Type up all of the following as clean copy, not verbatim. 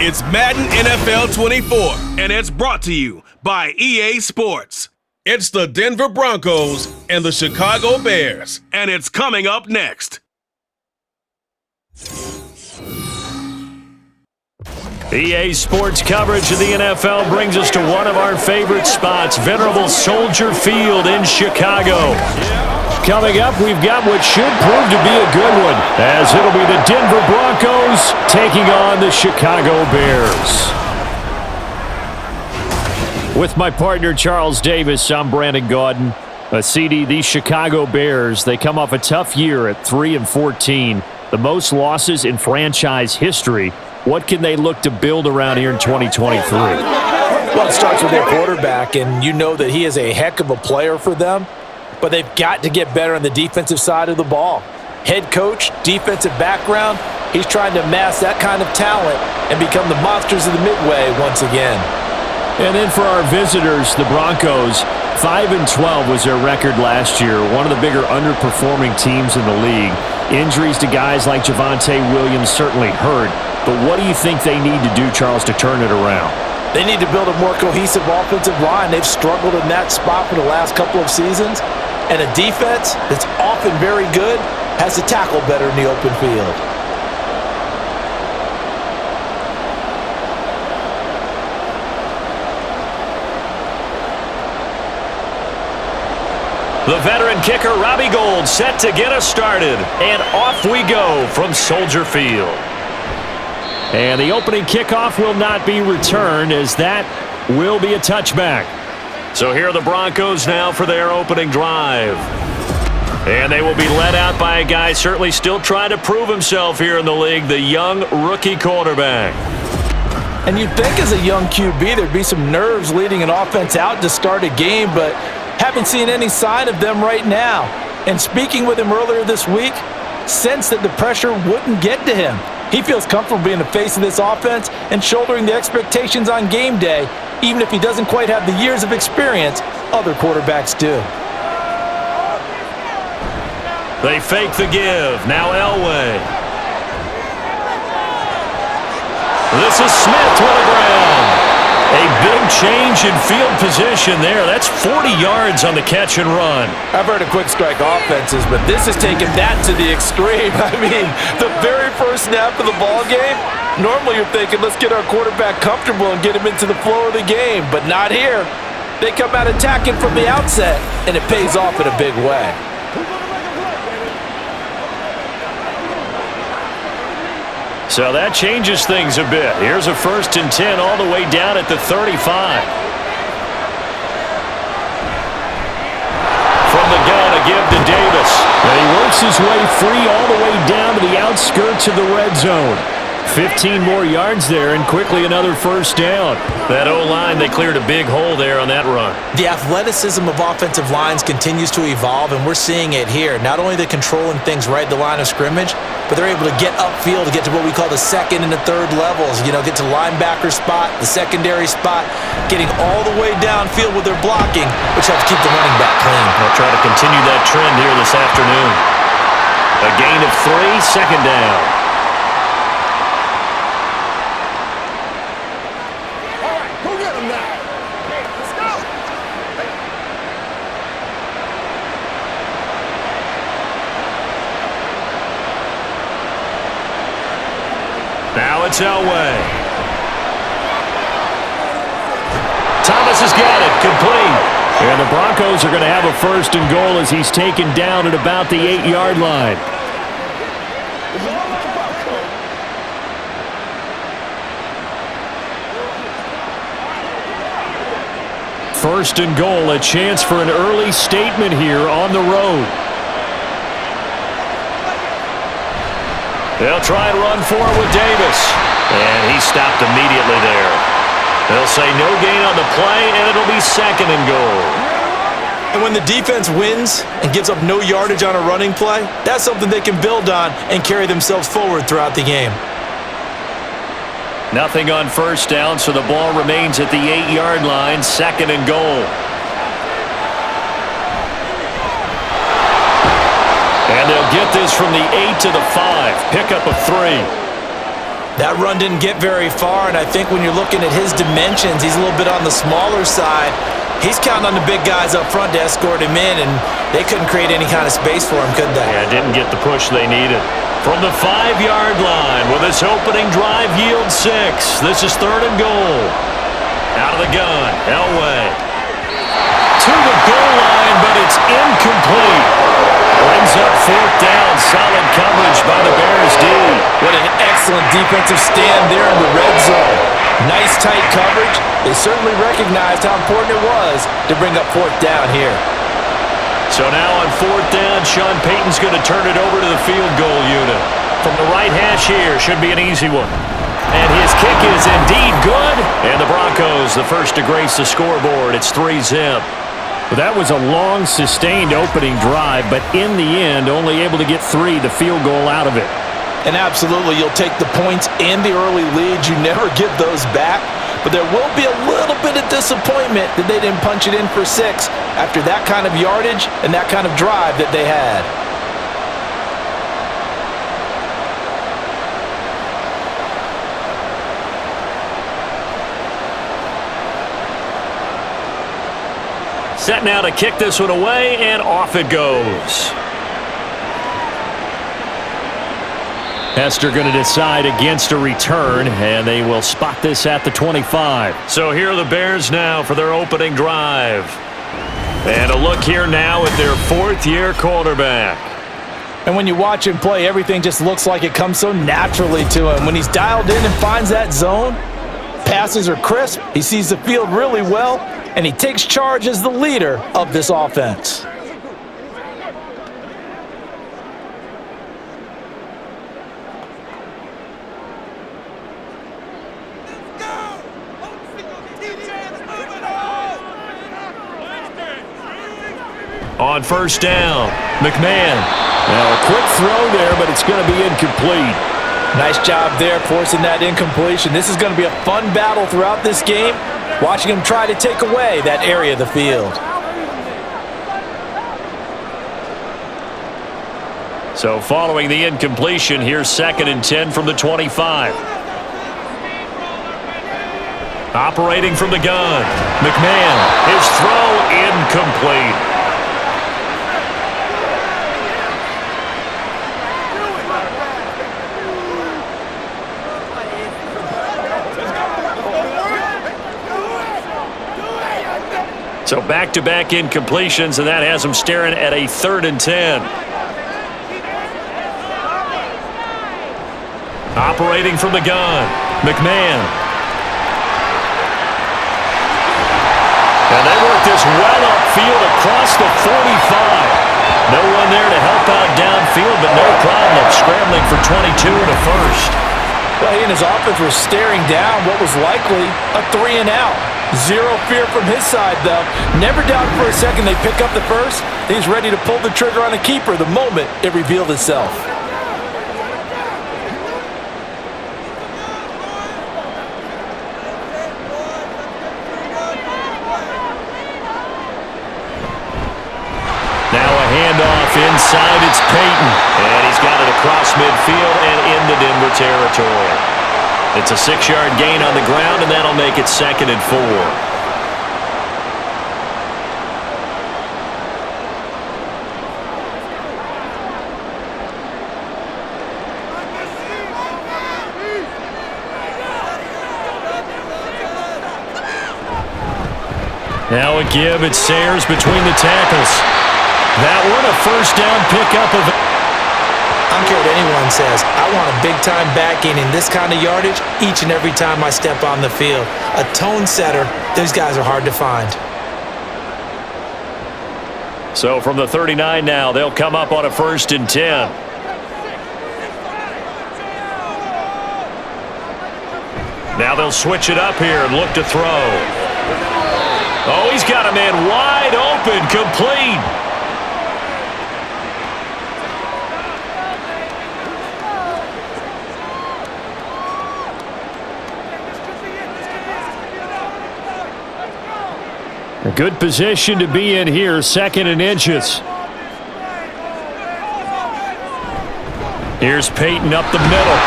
It's Madden NFL 24, and it's brought to you by EA Sports. It's the Denver Broncos and the Chicago Bears, and it's coming up next. EA Sports coverage of the NFL brings us to one of our favorite spots, venerable Soldier Field in Chicago. Coming up, we've got what should prove to be a good one, as it'll be the Denver Broncos taking on the Chicago Bears. With my partner, Charles Davis, I'm Brandon Gaudin. CD, these Chicago Bears, they come off a tough year at 3-14, the most losses in franchise history. What can they look to build around here in 2023? Well, it starts with their quarterback, and you know that he is a heck of a player for them, but they've got to get better on the defensive side of the ball. Head coach, defensive background, he's trying to amass that kind of talent and become the monsters of the Midway once again. And then for our visitors, the Broncos, 5-12 was their record last year, one of the bigger underperforming teams in the league. Injuries to guys like Javonte Williams certainly hurt, but what do you think they need to do, Charles, to turn it around? They need to build a more cohesive offensive line. They've struggled in that spot for the last couple of seasons. And a defense that's often very good has to tackle better in the open field. The veteran kicker, Robbie Gould, set to get us started. And off we go from Soldier Field. And the opening kickoff will not be returned, as that will be a touchback. So here are the Broncos now for their opening drive. And they will be led out by a guy certainly still trying to prove himself here in the league, the young rookie quarterback. And you'd think as a young QB there'd be some nerves leading an offense out to start a game, but haven't seen any sign of them right now. And speaking with him earlier this week, sensed that the pressure wouldn't get to him. He feels comfortable being the face of this offense and shouldering the expectations on game day, even if he doesn't quite have the years of experience other quarterbacks do. They fake the give. Now Elway. This is Smith to the ground. A big change in field position there. That's 40 yards on the catch and run. I've heard of quick strike offenses, but this has taken that to the extreme. I mean, the very first snap of the ball game, normally you're thinking, let's get our quarterback comfortable and get him into the flow of the game, but not here. They come out attacking from the outset, and it pays off in a big way. So that changes things a bit. Here's a 1st and 10 all the way down at the 35. From the gun, a give to Davis. And he works his way free all the way down to the outskirts of the red zone. 15 more yards there, and quickly another 1st down. That O-line, they cleared a big hole there on that run. The athleticism of offensive lines continues to evolve, and we're seeing it here. Not only are they controlling things right at the line of scrimmage, but they're able to get upfield to get to what we call the 2nd and the 3rd levels. You know, get to linebacker spot, the secondary spot, getting all the way downfield with their blocking, which helps keep the running back clean. They'll try to continue that trend here this afternoon. A gain of 3, 2nd down. Now it's Elway. Thomas has got it, complete. And the Broncos are going to have a 1st and goal as he's taken down at about the 8-yard line. First and goal, a chance for an early statement here on the road. They'll try and run for it with Davis. And he stopped immediately there. They'll say no gain on the play, and it'll be 2nd and goal. And when the defense wins and gives up no yardage on a running play, that's something they can build on and carry themselves forward throughout the game. Nothing on 1st down, so the ball remains at the 8-yard line, 2nd and goal. And they'll get this from the 8 to the 5. Pick up of 3. That run didn't get very far, and I think when you're looking at his dimensions, he's a little bit on the smaller side. He's counting on the big guys up front to escort him in, and they couldn't create any kind of space for him, could they? Yeah, didn't get the push they needed. From the 5-yard line, with this opening drive yield 6. This is 3rd and goal. Out of the gun, Elway. To the goal line, but it's incomplete. Brings up 4th down. Solid coverage by the Bears D. What an excellent defensive stand there in the red zone. Nice tight coverage. They certainly recognized how important it was to bring up 4th down here. So now on 4th down, Sean Payton's going to turn it over to the field goal unit. From the right hash here, should be an easy one. And his kick is indeed good. And the Broncos, the first to grace the scoreboard. It's 3-zip. Well, that was a long, sustained opening drive, but in the end, only able to get 3, the field goal out of it. And absolutely, you'll take the points and the early leads. You never give those back. But there will be a little bit of disappointment that they didn't punch it in for 6 after that kind of yardage and that kind of drive that they had. Set now to kick this one away, and off it goes. Hester going to decide against a return, and they will spot this at the 25. So here are the Bears now for their opening drive. And a look here now at their 4th-year quarterback. And when you watch him play, everything just looks like it comes so naturally to him. When he's dialed in and finds that zone, passes are crisp, he sees the field really well, and he takes charge as the leader of this offense. On 1st down, McMahon. Now a quick throw there, but it's going to be incomplete. Nice job there forcing that incompletion. This is going to be a fun battle throughout this game, watching him try to take away that area of the field. So following the incompletion, here's 2nd and 10 from the 25. Operating from the gun, McMahon. His throw incomplete. So back-to-back incompletions, and that has him staring at a 3rd and 10. Operating from the gun, McMahon. And they work this well upfield across the 45. No one there to help out downfield, but no problem scrambling for 22 and a first. Well, he and his offense were staring down what was likely a 3-and-out. Zero fear from his side, though. Never doubted for a second they pick up the first. He's ready to pull the trigger on a keeper the moment it revealed itself. Now a handoff inside. It's Payton. And he's got it across midfield and into Denver territory. It's a 6-yard gain on the ground, and that'll make it 2nd and 4. Now a give. It's Sayers between the tackles. That one a 1st down pickup of... I don't care what anyone says. I want a big-time back gaining this kind of yardage each and every time I step on the field. A tone setter, those guys are hard to find. So from the 39 now, they'll come up on a 1st and 10. Now they'll switch it up here and look to throw. Oh, he's got a man wide open, complete. A good position to be in here, 2nd and inches. Here's Payton up the middle.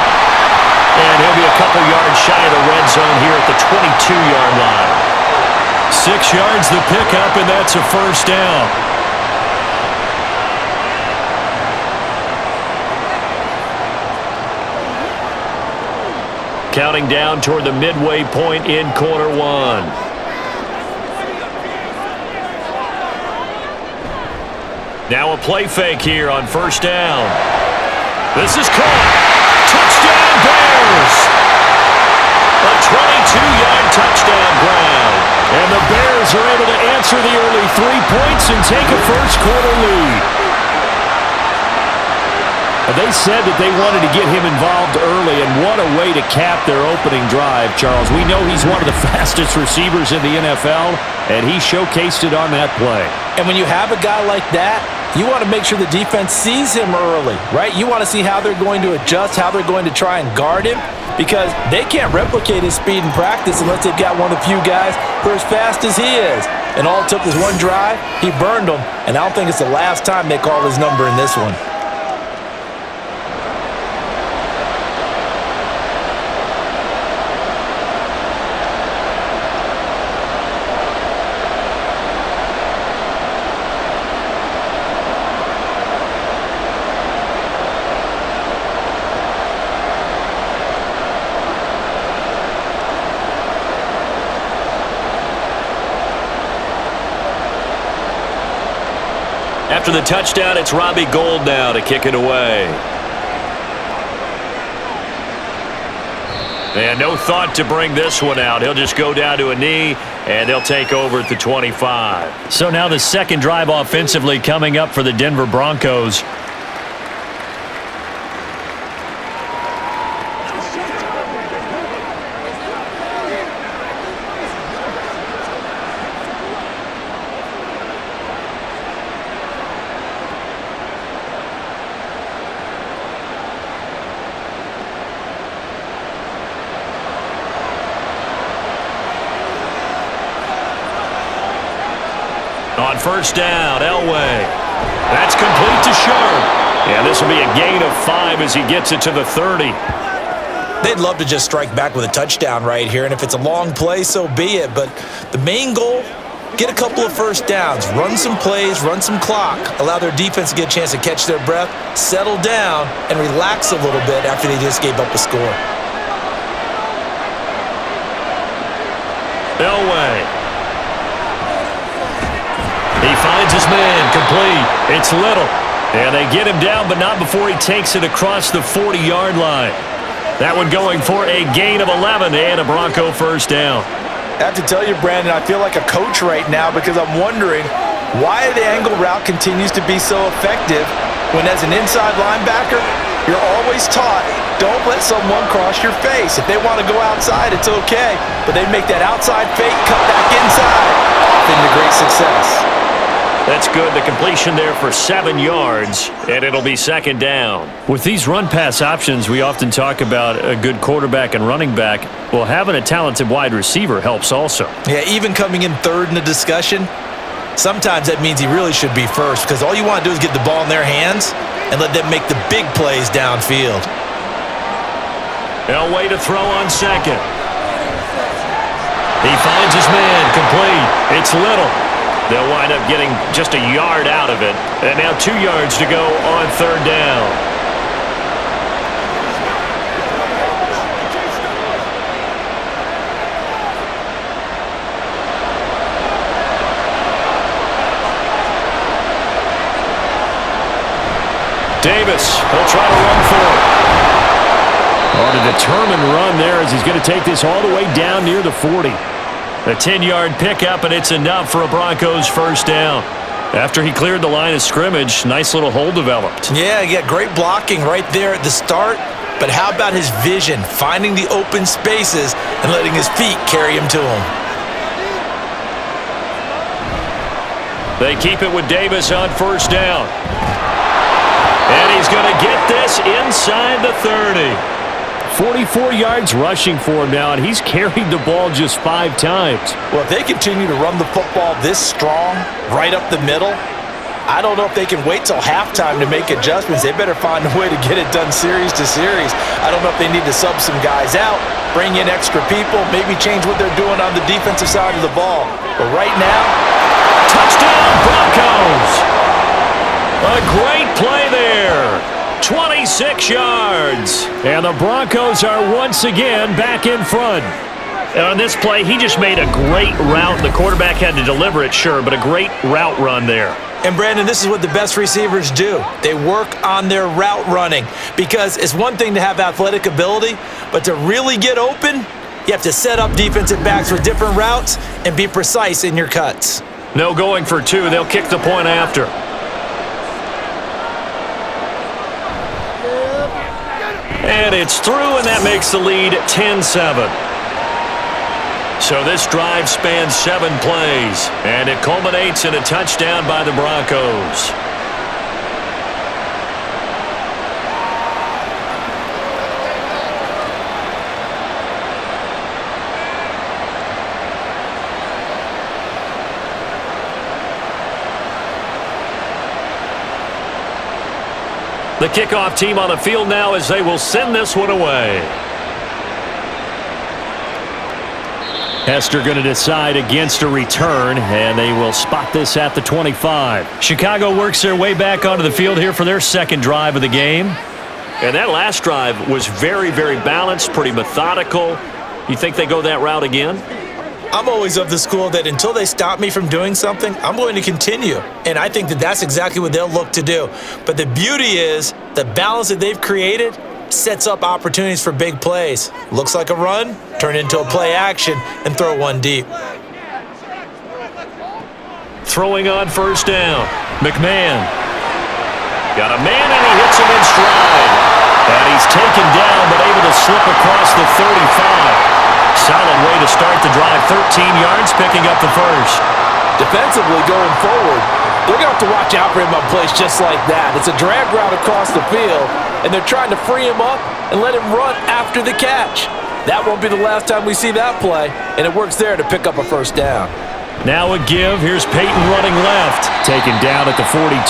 And And he'll be a couple yards shy of the red zone here at the 22-yard line. 6 yards the pickup, and that's a first down. Counting down toward the midway point in quarter one. Now a play fake here on first down. This is caught. Touchdown Bears! A 22-yard touchdown ground. And the Bears are able to answer the early 3 points and take a first-quarter lead. They said that they wanted to get him involved early, and what a way to cap their opening drive, Charles. We know he's one of the fastest receivers in the NFL, and he showcased it on that play. And when you have a guy like that, you want to make sure the defense sees him early, right? You want to see how they're going to adjust, how they're going to try and guard him, because they can't replicate his speed in practice unless they've got one of the few guys who are as fast as he is. And all it took was one drive, he burned them, and I don't think it's the last time they call his number in this one. After the touchdown, it's Robbie Gould now to kick it away. And no thought to bring this one out. He'll just go down to a knee, and they'll take over at the 25. So now the second drive offensively coming up for the Denver Broncos. On first down, Elway. That's complete to Sharp. And this will be a gain of 5 as he gets it to the 30. They'd love to just strike back with a touchdown right here, and if it's a long play, so be it. But the main goal, get a couple of first downs, run some plays, run some clock, allow their defense to get a chance to catch their breath, settle down, and relax a little bit after they just gave up a score. Elway. He finds his man, complete. It's Little. And they get him down, but not before he takes it across the 40-yard line. That one going for a gain of 11 and a Bronco first down. I have to tell you, Brandon, I feel like a coach right now because I'm wondering why the angle route continues to be so effective when as an inside linebacker, you're always taught, don't let someone cross your face. If they want to go outside, it's okay. But they make that outside fake, cut back inside, off into great success. That's good. The completion there for 7 yards, and it'll be second down. With these run-pass options, we often talk about a good quarterback and running back. Well, having a talented wide receiver helps also. Yeah, even coming in third in the discussion, sometimes that means he really should be first because all you want to do is get the ball in their hands and let them make the big plays downfield. Elway to throw on second. He finds his man, complete. It's Little. They'll wind up getting just a yard out of it. And now 2 yards to go on third down. Davis, he'll try to run for it. On a determined run there as he's going to take this all the way down near the 40. A 10-yard pickup, and it's enough for a Broncos first down. After he cleared the line of scrimmage, nice little hole developed. Yeah, great blocking right there at the start. But how about his vision, finding the open spaces and letting his feet carry him to him? They keep it with Davis on first down. And he's going to get this inside the 30. 44 yards rushing for him now, and he's carried the ball just 5 times. Well, if they continue to run the football this strong, right up the middle, I don't know if they can wait till halftime to make adjustments. They better find a way to get it done series to series. I don't know if they need to sub some guys out, bring in extra people, maybe change what they're doing on the defensive side of the ball. But right now, Touchdown, Broncos! A great play there. 26 yards. And the Broncos are once again back in front. And on this play, he just made a great route. The quarterback had to deliver it, sure, but a great route run there. and Brandon, this is what the best receivers do. They work on their route running, because it's one thing to have athletic ability, but to really get open, you have to set up defensive backs with different routes and be precise in your cuts. No going for two. They'll kick the point after. And it's through, and that makes the lead 10-7. So this drive spans 7 plays, and it culminates in a touchdown by the Broncos. The kickoff team on the field now as they will send this one away. Hester going to decide against a return, and they will spot this at the 25. Chicago works their way back onto the field here for their second drive of the game. And that last drive was very, very balanced, pretty methodical. You think they go that route again? I'm always of the school that until they stop me from doing something, I'm going to continue. And I think that that's exactly what they'll look to do. But the beauty is the balance that they've created sets up opportunities for big plays. Looks like a run, turn into a play action, and throw one deep. Throwing on first down. McMahon. Got a man, and he hits him in stride. And he's taken down, but able to slip across the 35. Solid way to start the drive. 13 yards, picking up the first. Defensively going forward, they're going to have to watch out for him on plays just like that. It's a drag route across the field, and they're trying to free him up and let him run after the catch. That won't be the last time we see that play, and it works there to pick up a first down. Now a give. Here's Peyton running left. Taken down at the 42.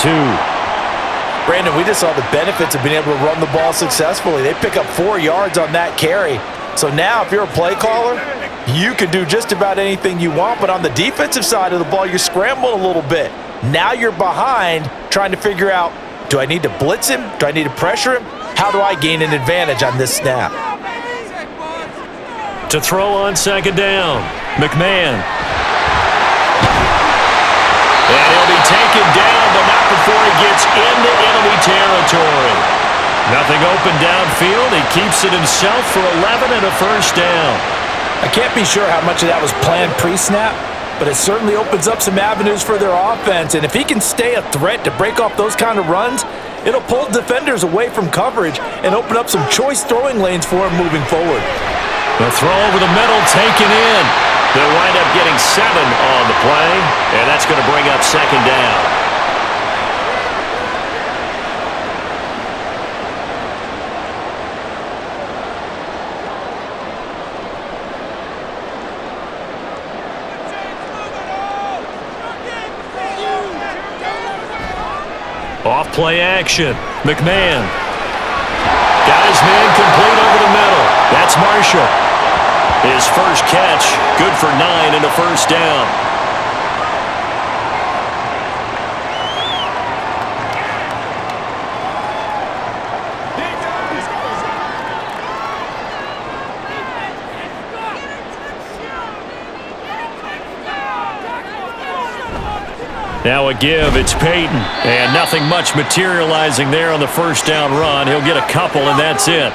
Brandon, we just saw the benefits of being able to run the ball successfully. They pick up 4 yards on that carry. So now if you're a play caller, you can do just about anything you want, but on the defensive side of the ball, you're scrambling a little bit. Now you're behind trying to figure out, do I need to blitz him? Do I need to pressure him? How do I gain an advantage on this snap? To throw on second down, McMahon. And he'll be taken down, but not before he gets into enemy territory. Nothing open downfield. He keeps it himself for 11 and a first down. I can't be sure how much of that was planned pre-snap, but it certainly opens up some avenues for their offense. And if he can stay a threat to break off those kind of runs, it'll pull defenders away from coverage and open up some choice throwing lanes for him moving forward. The throw over the middle taken in. They'll wind up getting 7 on the play, and that's going to bring up second down. Off play action. McMahon. Got his man complete over the middle. That's Marshall. His first catch, good for 9 and a first down. Now a give, it's Peyton. And nothing much materializing there on the first down run. He'll get a couple, and that's it.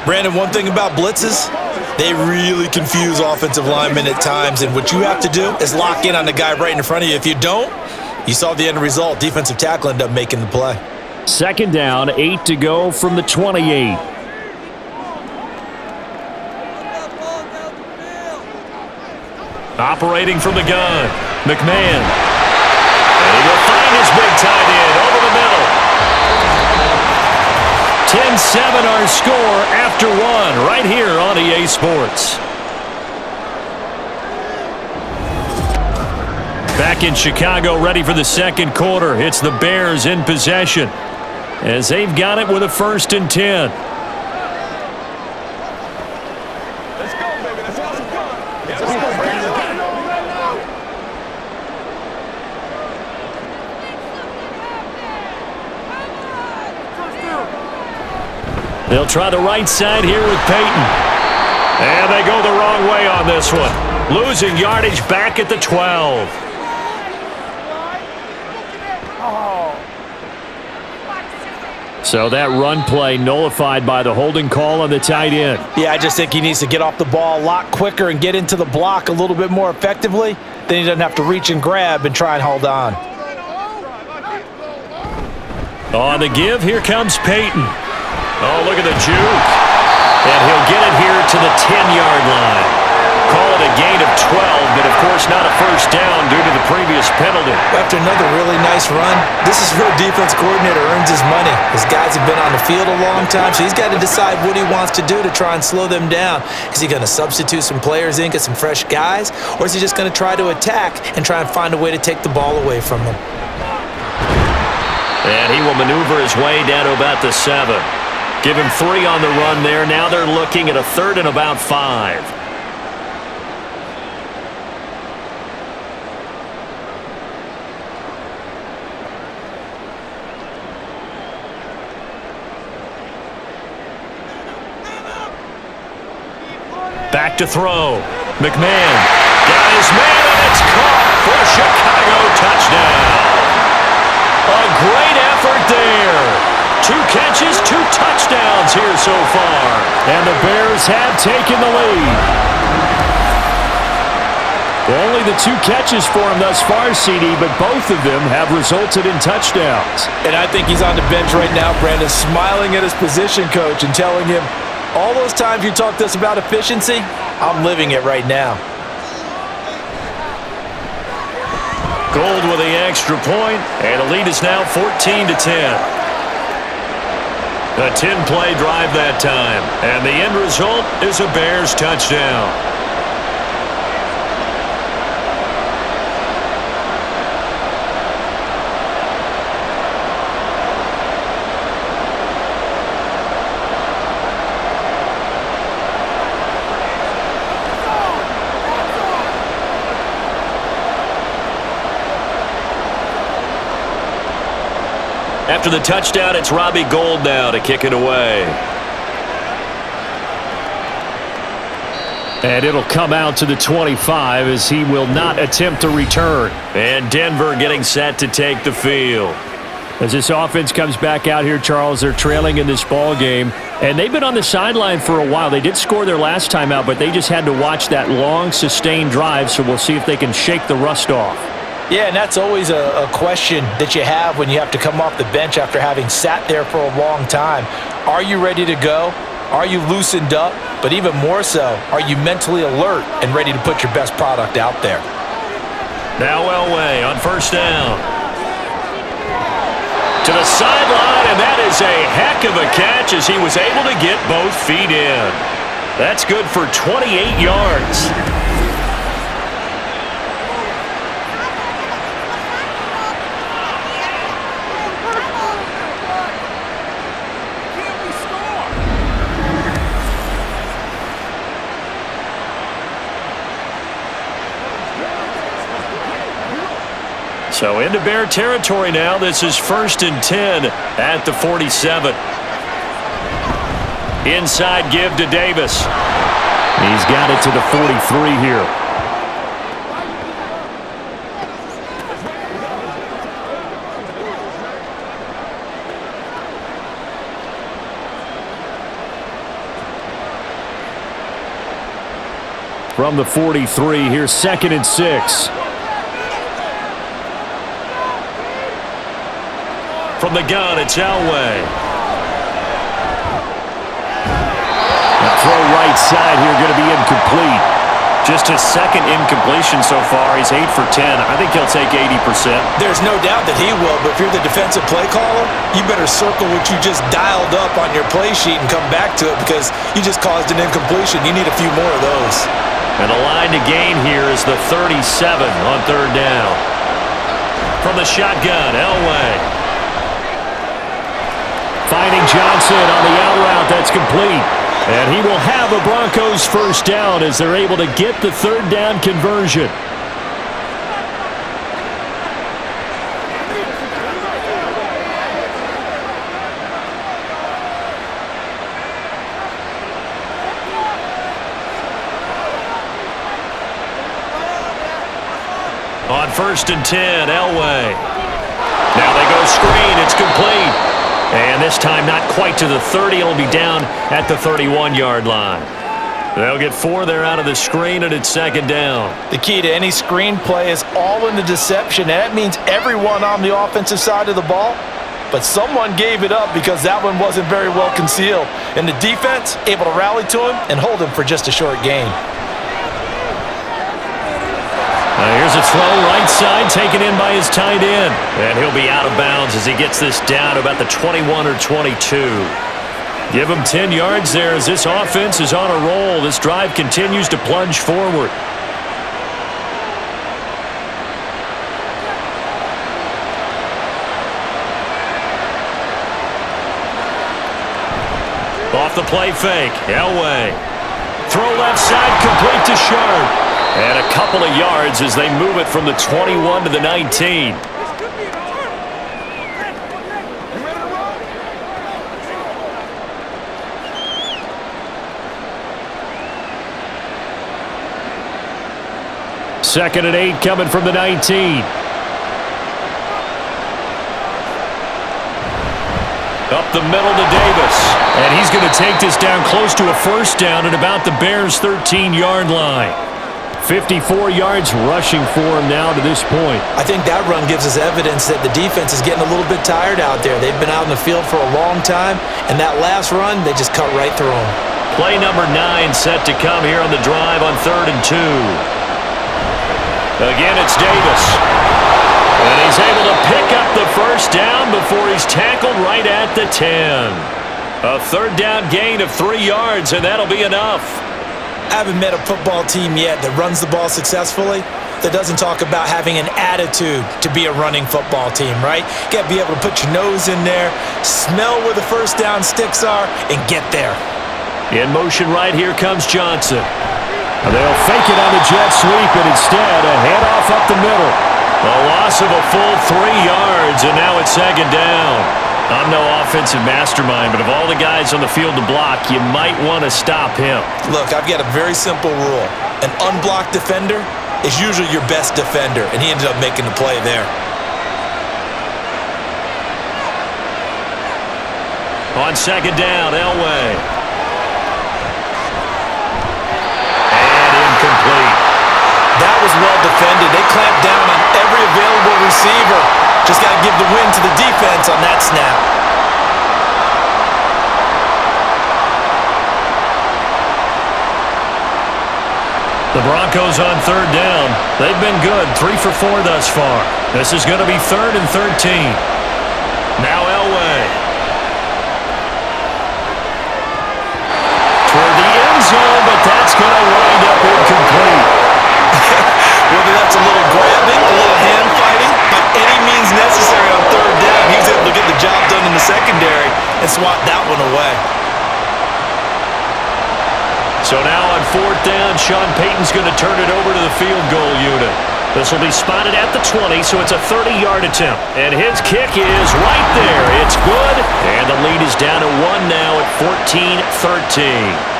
Brandon, one thing about blitzes, they really confuse offensive linemen at times, and what you have to do is lock in on the guy right in front of you. If you don't, you saw the end result. Defensive tackle ended up making the play. Second down, 8 to go from the 28. Operating from the gun, McMahon. And he will find his big tight end over the middle. 10-7 our score after 1 right here on EA Sports. Back in Chicago, ready for the second quarter. It's the Bears in possession as they've got it with a 1st and 10. Let's go, baby. Let's go. They'll try the right side here with Peyton. And they go the wrong way on this one. Losing yardage back at the 12. So that run play nullified by the holding call on the tight end. Yeah, I just think he needs to get off the ball a lot quicker and get into the block a little bit more effectively. Then he doesn't have to reach and grab and try and hold on. On the give, here comes Peyton. Oh, look at the juke. And he'll get it here to the 10-yard line. Call it a gain of 12, but of course not a first down due to the previous penalty. After another really nice run, this is where defense coordinator earns his money. His guys have been on the field a long time, so he's got to decide what he wants to do to try and slow them down. Is he going to substitute some players in, get some fresh guys, or is he just going to try to attack and try and find a way to take the ball away from them? And he will maneuver his way down to about the 7. Give him 3 on the run there. Now they're looking at a 3rd and about 5. Back to throw. McMahon got his man, and it's caught for a Chicago touchdown. A great effort there. 2 catches, 2 touchdowns here so far. And the Bears have taken the lead. Only the 2 catches for him thus far, CD, but both of them have resulted in touchdowns. And I think he's on the bench right now, Brandon, smiling at his position coach and telling him, all those times you talked to us about efficiency, I'm living it right now. Gold with the extra point, and the lead is now 14-10. A 10-play drive that time, and the end result is a Bears touchdown. After the touchdown, it's Robbie Gould now to kick it away. And it'll come out to the 25 as he will not attempt to return. And Denver getting set to take the field. As this offense comes back out here, Charles, they're trailing in this ball game. And they've been on the sideline for a while. They did score their last time out, but they just had to watch that long, sustained drive, so we'll see if they can shake the rust off. Yeah, and that's always a question that you have when you have to come off the bench after having sat there for a long time. Are you ready to go? Are you loosened up? But even more so, are you mentally alert and ready to put your best product out there? Now Elway on first down. To the sideline, and that is a heck of a catch as he was able to get both feet in. That's good for 28 yards. So into Bear territory now. This is 1st and 10 at the 47. Inside give to Davis. He's got it to the 43 here. From the 43, here's 2nd and 6. From the gun, it's Elway. The throw right side here going to be incomplete. Just his 2nd incompletion so far. He's 8 for 10. I think he'll take 80%. There's no doubt that he will, but if you're the defensive play caller, you better circle what you just dialed up on your play sheet and come back to it because you just caused an incompletion. You need a few more of those. And the line to gain here is the 37 on third down. From the shotgun, Elway. Finding Johnson on the out route. That's complete. And he will have a Broncos first down as they're able to get the third down conversion. On 1st and 10, Elway. Now they go screen. It's complete. And this time not quite to the 30. It'll be down at the 31-yard line. They'll get 4 there out of the screen, and it's second down. The key to any screen play is all in the deception. And that means everyone on the offensive side of the ball. But someone gave it up because that one wasn't very well concealed. And the defense able to rally to him and hold him for just a short gain. Here's a throw right side taken in by his tight end. And he'll be out of bounds as he gets this down to about the 21 or 22. Give him 10 yards there as this offense is on a roll. This drive continues to plunge forward. Off the play fake, Elway. Throw left side, complete to Sharp. And a couple of yards as they move it from the 21 to the 19. Second and 8 coming from the 19. Up the middle to Davis. And he's going to take this down close to a first down at about the Bears' 13-yard line. 54 yards rushing for him now to this point. I think that run gives us evidence that the defense is getting a little bit tired out there. They've been out in the field for a long time, and that last run, they just cut right through them. Play number 9 set to come here on the drive on 3rd and 2. Again, it's Davis. And he's able to pick up the first down before he's tackled right at the 10. A third down gain of 3 yards, and that'll be enough. I haven't met a football team yet that runs the ball successfully that doesn't talk about having an attitude to be a running football team, right? You got to be able to put your nose in there, smell where the first down sticks are, and get there. In motion right here comes Johnson. They'll fake it on the jet sweep, and instead a handoff up the middle. A loss of a full 3 yards, and now it's second down. I'm no offensive mastermind, but of all the guys on the field to block, you might want to stop him. Look, I've got a very simple rule. An unblocked defender is usually your best defender, and he ended up making the play there. On second down, Elway. And incomplete. That was well defended. They clamped down on every available receiver. Just got to give the win to the defense on that snap. The Broncos on third down. They've been good, 3 for 4 thus far. This is going to be 3rd and 13. Now Elway. Toward the end zone, but that's going to wind up incomplete. Whether that's a little grabbing, a little hand fighting, by any means necessary on third down, he was able to get the job done in the secondary and swat that one away. So now on 4th down, Sean Payton's going to turn it over to the field goal unit. This will be spotted at the 20, so it's a 30-yard attempt. And his kick is right there. It's good, and the lead is down to 1 now at 14-13.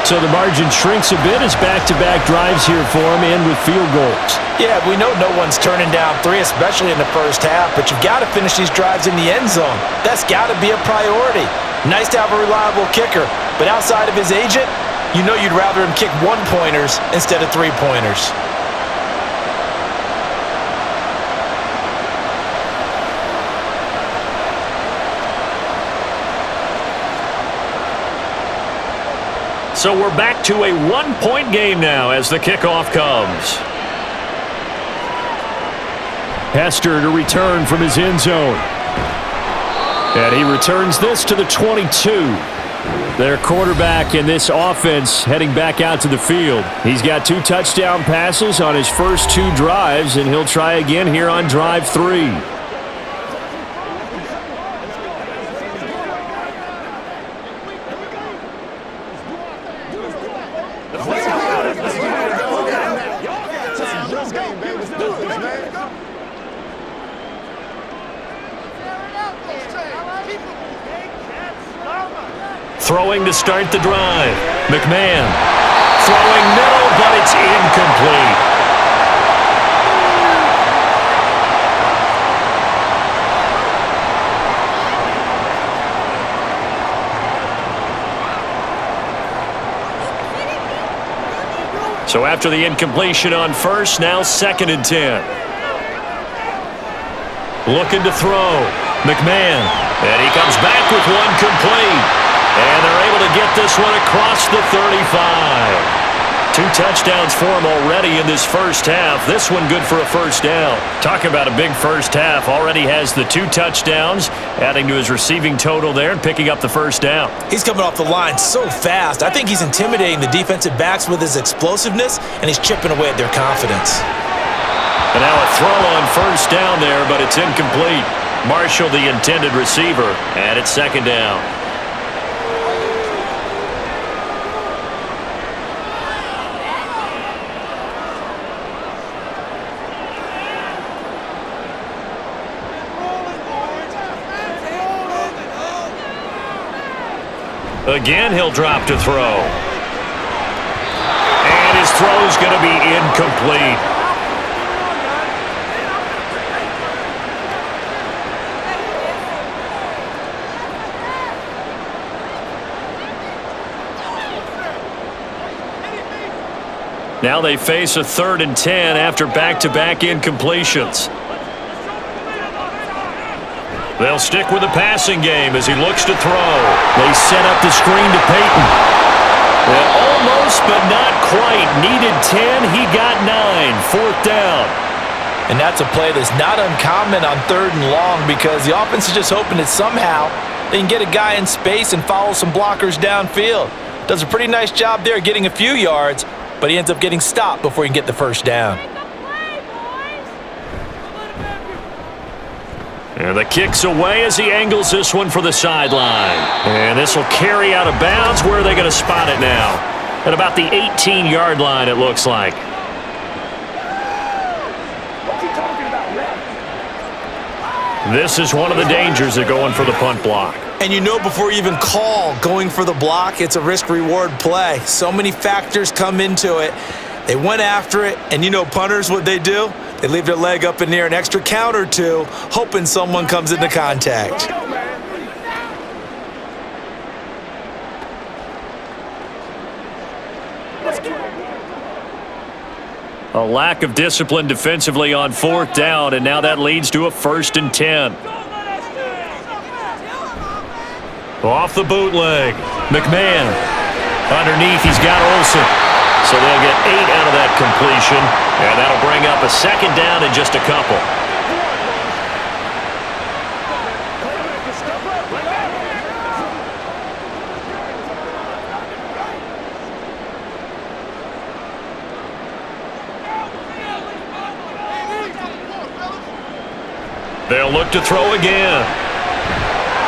So the margin shrinks a bit as back-to-back drives here for him and with field goals. Yeah, we know no one's turning down 3, especially in the first half, but you've got to finish these drives in the end zone. That's got to be a priority. Nice to have a reliable kicker, but outside of his agent, you know you'd rather him kick 1-pointers instead of 3-pointers. So we're back to a 1-point game now as the kickoff comes. Hester to return from his end zone. And he returns this to the 22. Their quarterback in this offense heading back out to the field. He's got 2 touchdown passes on his first 2 drives, and he'll try again here on drive 3. Throwing to start the drive. McMahon throwing middle, but it's incomplete. So after the incompletion on first, now 2nd and 10. Looking to throw. McMahon. And he comes back with one complete. And they're able to get this one across the 35. 2 touchdowns for him already in this first half. This one good for a first down. Talk about a big first half. Already has the 2 touchdowns, adding to his receiving total there and picking up the first down. He's coming off the line so fast. I think he's intimidating the defensive backs with his explosiveness, and he's chipping away at their confidence. And now a throw on first down there, but it's incomplete. Marshall, the intended receiver, and it's 2nd down. Again, he'll drop to throw. And his throw's going to be incomplete. Now they face a 3rd and 10 after back-to-back incompletions. They'll stick with the passing game as he looks to throw. They set up the screen to Peyton. And almost, but not quite. Needed 10. He got 9. 4th down. And that's a play that's not uncommon on 3rd and long because the offense is just hoping that somehow they can get a guy in space and follow some blockers downfield. Does a pretty nice job there getting a few yards, but he ends up getting stopped before he can get the first down. And the kick's away as he angles this one for the sideline. And this will carry out of bounds. Where are they going to spot it now? At about the 18-yard line, it looks like. This is one of the dangers of going for the punt block. And you know before you even call going for the block, it's a risk-reward play. So many factors come into it. They went after it, and you know punters, what they do? They leave their leg up in the air an extra count or 2, hoping someone comes into contact. A lack of discipline defensively on 4th down, and now that leads to a 1st and 10. Off the bootleg. McMahon. Underneath, he's got Olsen. So they'll get 8 out of that completion, and that'll bring up a 2nd down in just a couple. They'll look to throw again.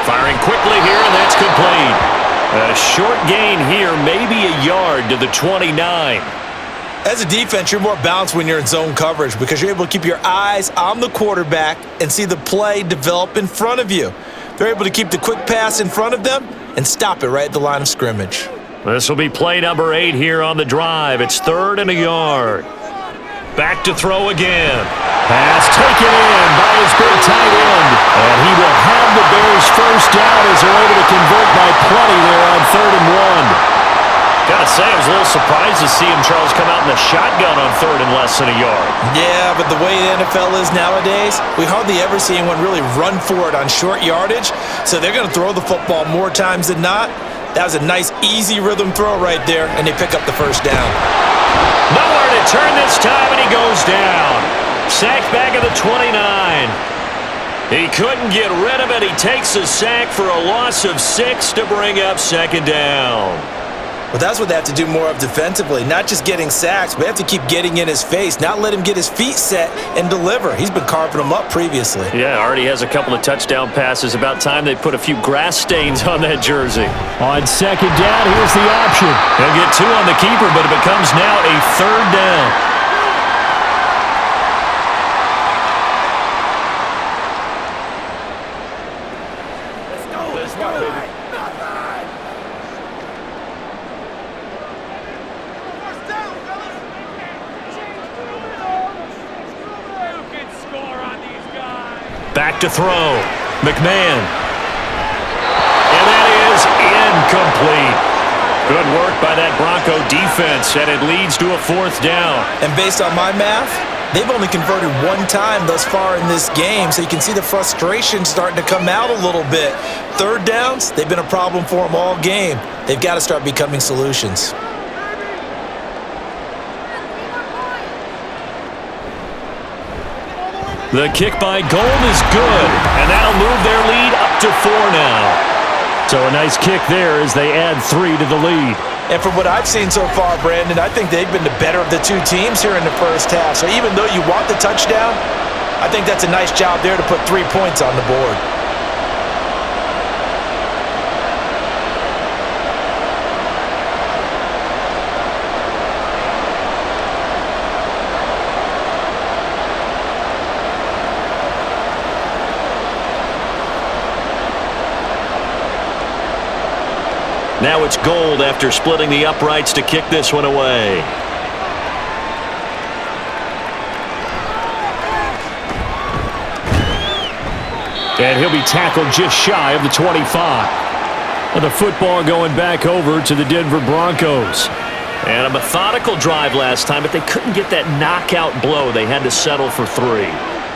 Firing quickly here, and that's complete. A short gain here, maybe a yard to the 29. As a defense, you're more balanced when you're in zone coverage because you're able to keep your eyes on the quarterback and see the play develop in front of you. They're able to keep the quick pass in front of them and stop it right at the line of scrimmage. This will be play number 8 here on the drive. It's 3rd and a yard. Back to throw again. Pass taken in by his big tight end. And he will have the Bears first down as they're able to convert by plenty there on 3rd and 1. Gotta say, I was a little surprised to see him, Charles, come out in the shotgun on 3rd and less than a yard. Yeah, but the way the NFL is nowadays, we hardly ever see anyone really run for it on short yardage. So they're going to throw the football more times than not. That was a nice, easy rhythm throw right there, and they pick up the first down. Nowhere to turn this time, and he goes down. Sacked back at the 29. He couldn't get rid of it. He takes a sack for a loss of 6 to bring up second down. Well, that's what they have to do more of defensively, not just getting sacks, but they have to keep getting in his face, not let him get his feet set and deliver. He's been carving them up previously. Yeah, already has a couple of touchdown passes. About time they put a few grass stains on that jersey. On second down, here's the option. He'll get 2 on the keeper, but it becomes now a third down. Back to throw. McMahon. And that is incomplete. Good work by that Bronco defense, and it leads to a 4th down. And based on my math, they've only converted 1 time thus far in this game, so you can see the frustration starting to come out a little bit. Third downs, they've been a problem for them all game. They've got to start becoming solutions. The kick by Gold is good, and that'll move their lead up to 4 now. So a nice kick there as they add 3 to the lead. And from what I've seen so far, Brandon, I think they've been the better of the 2 teams here in the first half. So even though you want the touchdown, I think that's a nice job there to put 3 points on the board. Now it's Gold after splitting the uprights to kick this one away. And he'll be tackled just shy of the 25. And the football going back over to the Denver Broncos. And a methodical drive last time, but they couldn't get that knockout blow. They had to settle for 3.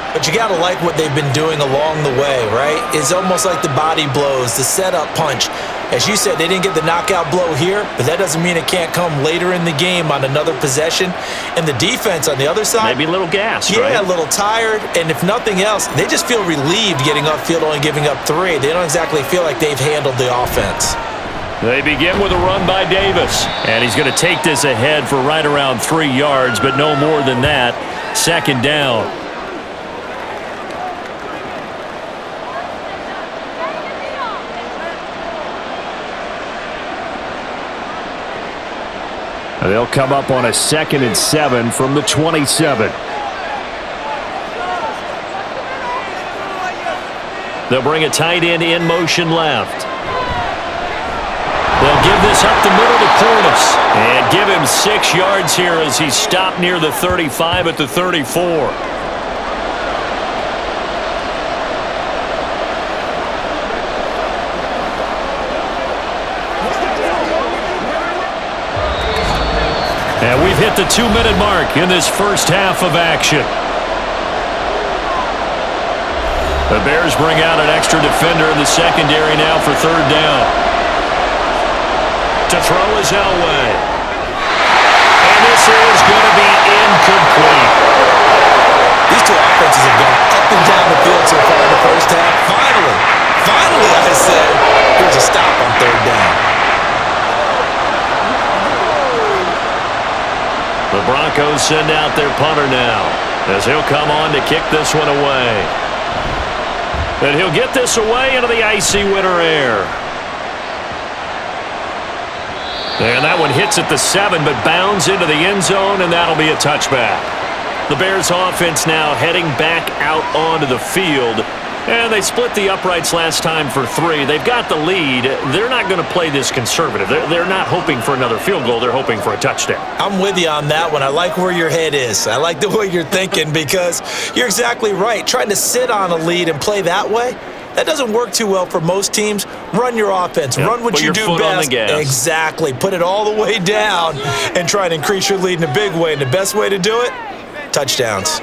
But you got to like what they've been doing along the way, right? It's almost like the body blows, the setup punch. As you said, they didn't get the knockout blow here, but that doesn't mean it can't come later in the game on another possession. And the defense on the other side, maybe a little gassed, right? Yeah, a little tired. And if nothing else, they just feel relieved getting upfield, only giving up 3. They don't exactly feel like they've handled the offense. They begin with a run by Davis. And he's going to take this ahead for right around 3 yards, but no more than that. Second down. They'll come up on a 2nd and 7 from the 27. They'll bring a tight end in motion left. They'll give this up the middle to Corliss. And give him 6 yards here as he's stopped near the 35 at the 34. And we've hit the 2-minute mark in this first half of action. The Bears bring out an extra defender in the secondary now for 3rd down. To throw is Elway. And this is going to be incomplete. These 2 offenses have gone up and down the field so far in the first half. Finally, I said, here's a stop on 3rd down. The Broncos send out their punter now as he'll come on to kick this one away. And he'll get this away into the icy winter air. And that one hits at the 7 but bounds into the end zone, and that'll be a touchback. The Bears offense now heading back out onto the field. And they split the uprights last time for 3. They've got the lead. They're not going to play this conservative. They're not hoping for another field goal. They're hoping for a touchdown. I'm with you on that one. I like where your head is. I like the way you're thinking because you're exactly right. Trying to sit on a lead and play that way, that doesn't work too well for most teams. Run your offense. Run what you do best. On the gas. Exactly. Put it all the way down and try and increase your lead in a big way. And the best way to do it, touchdowns.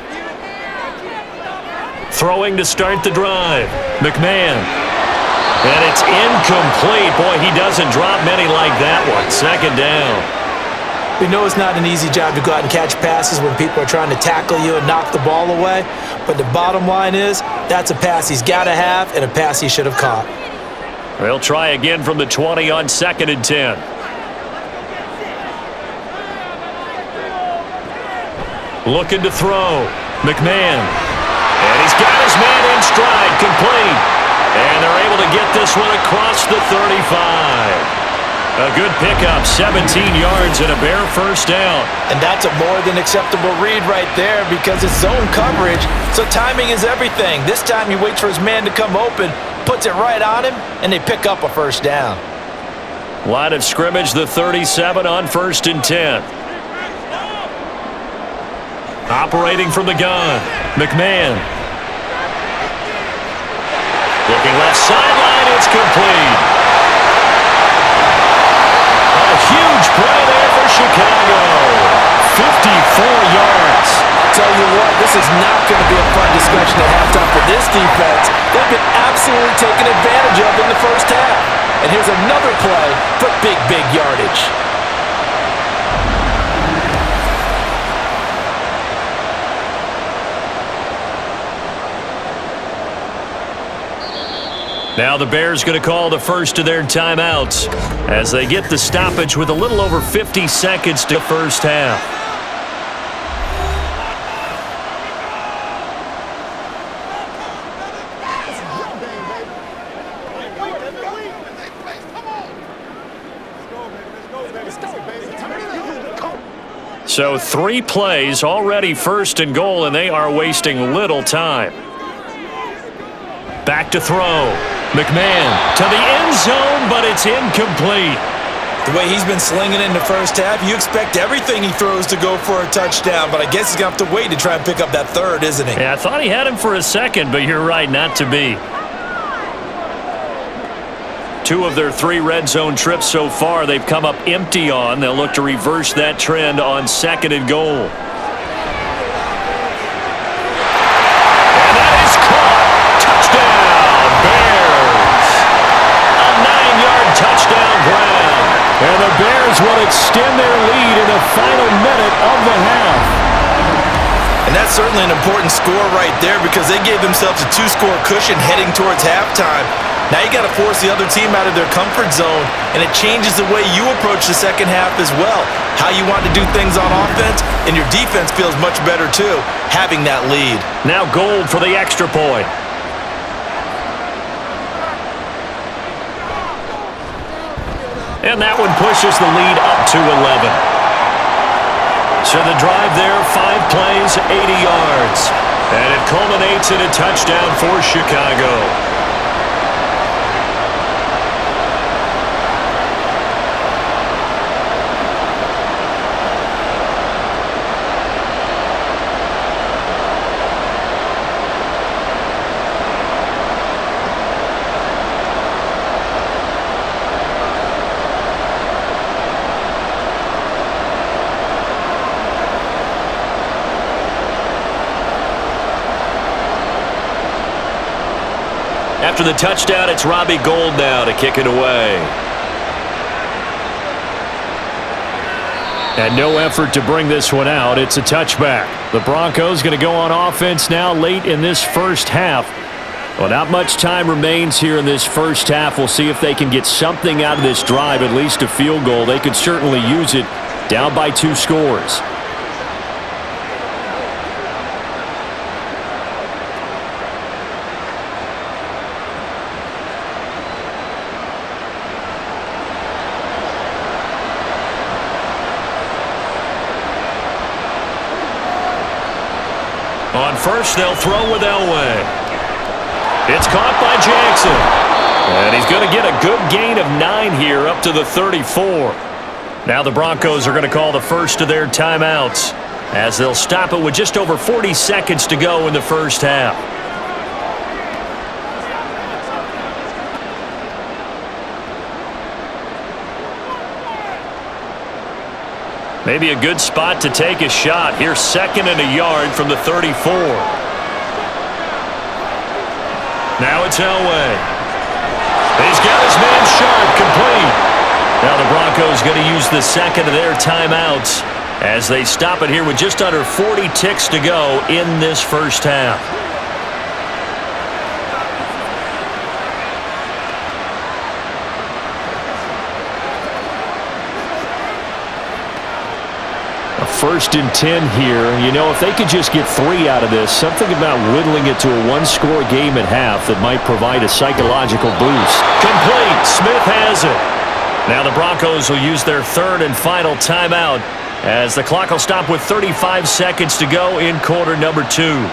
Throwing to start the drive. McMahon. And it's incomplete. Boy, he doesn't drop many like that one. 2nd down. We know it's not an easy job to go out and catch passes when people are trying to tackle you and knock the ball away, but the bottom line is that's a pass he's got to have and a pass he should have caught. They'll try again from the 20 on 2nd and 10. Looking to throw. McMahon. And he's got his man in stride, complete. And they're able to get this one across the 35. A good pickup, 17 yards and a Bear first down. And that's a more than acceptable read right there because it's zone coverage, so timing is everything. This time he waits for his man to come open, puts it right on him, and they pick up a first down. Line of scrimmage, the 37 on 1st and 10. Operating from the gun, McMahon. Looking left sideline, it's complete. A huge play there for Chicago. 54 yards. Tell you what, this is not going to be a fun discussion at halftime for this defense. They've been absolutely taken advantage of in the first half. And here's another play for big yardage. Now the Bears going to call the first of their timeouts as they get the stoppage with a little over 50 seconds to first half. So 3 plays already 1st and goal, and they are wasting little time. Back to throw. McMahon to the end zone, but it's incomplete. The way he's been slinging in the first half, you expect everything he throws to go for a touchdown, but I guess he's going to have to wait to try and pick up that third, isn't he? Yeah, I thought he had him for a second, but you're right, not to be. 2 of their 3 red zone trips so far, they've come up empty on. They'll look to reverse that trend on 2nd and goal. Touchdown ground. And the Bears will extend their lead in the final minute of the half. And that's certainly an important score right there because they gave themselves a 2-score cushion heading towards halftime. Now you got to force the other team out of their comfort zone, and it changes the way you approach the second half as well. How you want to do things on offense, and your defense feels much better too, having that lead. Now Gold for the extra point. And that one pushes the lead up to 11. So the drive there, 5 plays, 80 yards. And it culminates in a touchdown for Chicago. After the touchdown, it's Robbie Gould now to kick it away. And no effort to bring this one out. It's a touchback. The Broncos going to go on offense now late in this first half. Well, not much time remains here in this first half. We'll see if they can get something out of this drive, at least a field goal. They could certainly use it down by 2 scores. On first, they'll throw with Elway. It's caught by Jackson. And he's going to get a good gain of 9 here up to the 34. Now the Broncos are going to call the first of their timeouts as they'll stop it with just over 40 seconds to go in the first half. Maybe a good spot to take a shot. Here's 2nd and a yard from the 34. Now it's Elway. He's got his man sharp, complete. Now the Broncos going to use the second of their timeouts as they stop it here with just under 40 ticks to go in this first half. First and 10 here. You know, if they could just get 3 out of this, something about whittling it to a one-score game at half that might provide a psychological boost. Complete. Smith has it. Now the Broncos will use their third and final timeout as the clock will stop with 35 seconds to go in quarter number 2.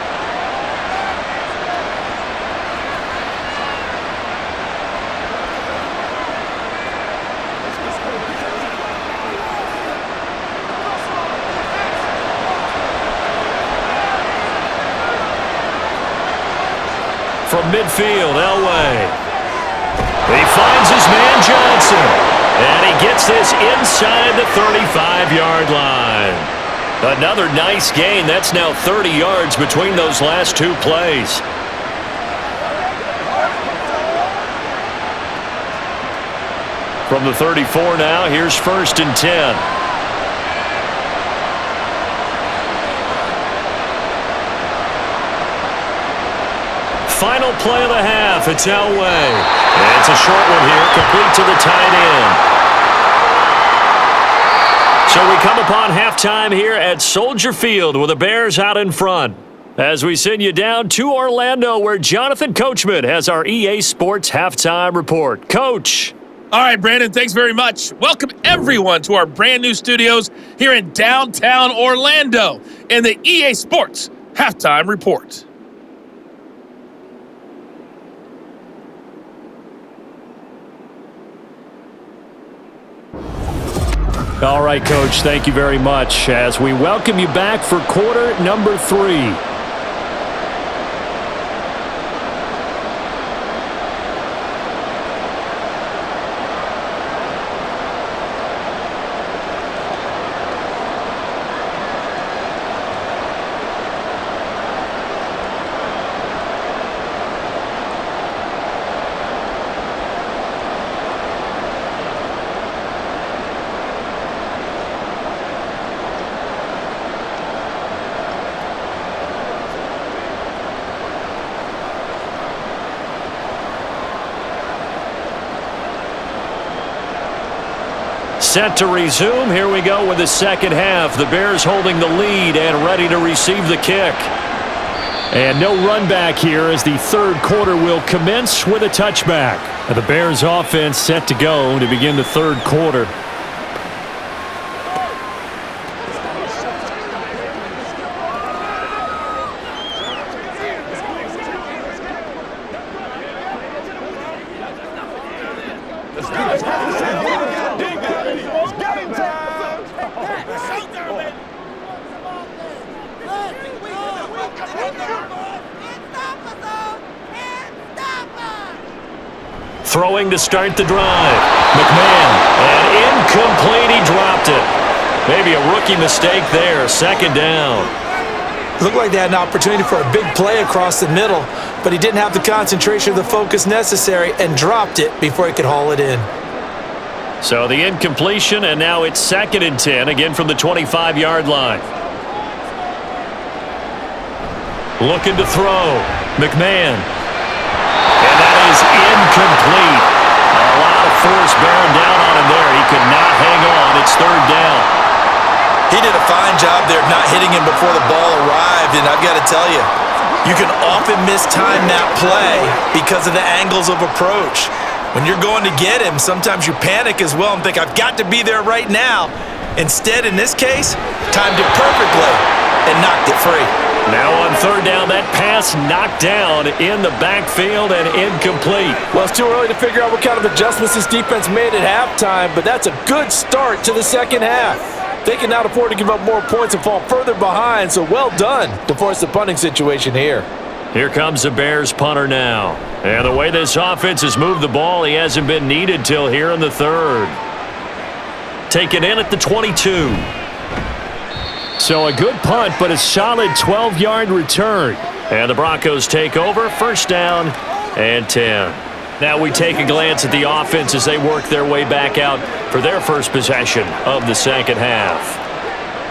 From midfield, Elway. He finds his man Johnson. And he gets this inside the 35-yard line. Another nice gain. That's now 30 yards between those last 2 plays. From the 34 now, here's first and 10. Final play of the half. It's Elway. It's a short one here, complete to the tight end. So we come upon halftime here at Soldier Field with the Bears out in front. As we send you down to Orlando where Jonathan Coachman has our EA Sports Halftime Report. Coach. All right, Brandon, thanks very much. Welcome, everyone, to our brand new studios here in downtown Orlando in the EA Sports Halftime Report. All right, Coach, thank you very much as we welcome you back for quarter number 3. Set to resume. Here we go with the second half. The Bears holding the lead and ready to receive the kick. And no run back here as the third quarter will commence with a touchback. The Bears offense set to go to begin the third quarter. Throwing to start the drive. McMahon. And incomplete. He dropped it. Maybe a rookie mistake there. Second down. Looked like they had an opportunity for a big play across the middle, but he didn't have the concentration or the focus necessary and dropped it before he could haul it in. So the incompletion, and now it's second and 10, again from the 25-yard line. Looking to throw. McMahon. And that is incomplete. A lot of force bearing down on him there. He could not hang on. It's third down. He did a fine job there of not hitting him before the ball arrived, and I've got to tell you, you can often mistime that play because of the angles of approach. When you're going to get him, sometimes you panic as well and think, I've got to be there right now. Instead, in this case, timed it perfectly and knocked it free. Now on third down, that pass knocked down in the backfield and incomplete. Well, it's too early to figure out what kind of adjustments this defense made at halftime, but that's a good start to the second half. They can now afford to give up more points and fall further behind, so well done to force the punting situation here. Here comes the Bears punter now. And the way this offense has moved the ball, he hasn't been needed till here in the third. Taken in at the 22. So a good punt, but a solid 12-yard return. And the Broncos take over, first down and 10. Now we take a glance at the offense as they work their way back out for their first possession of the second half.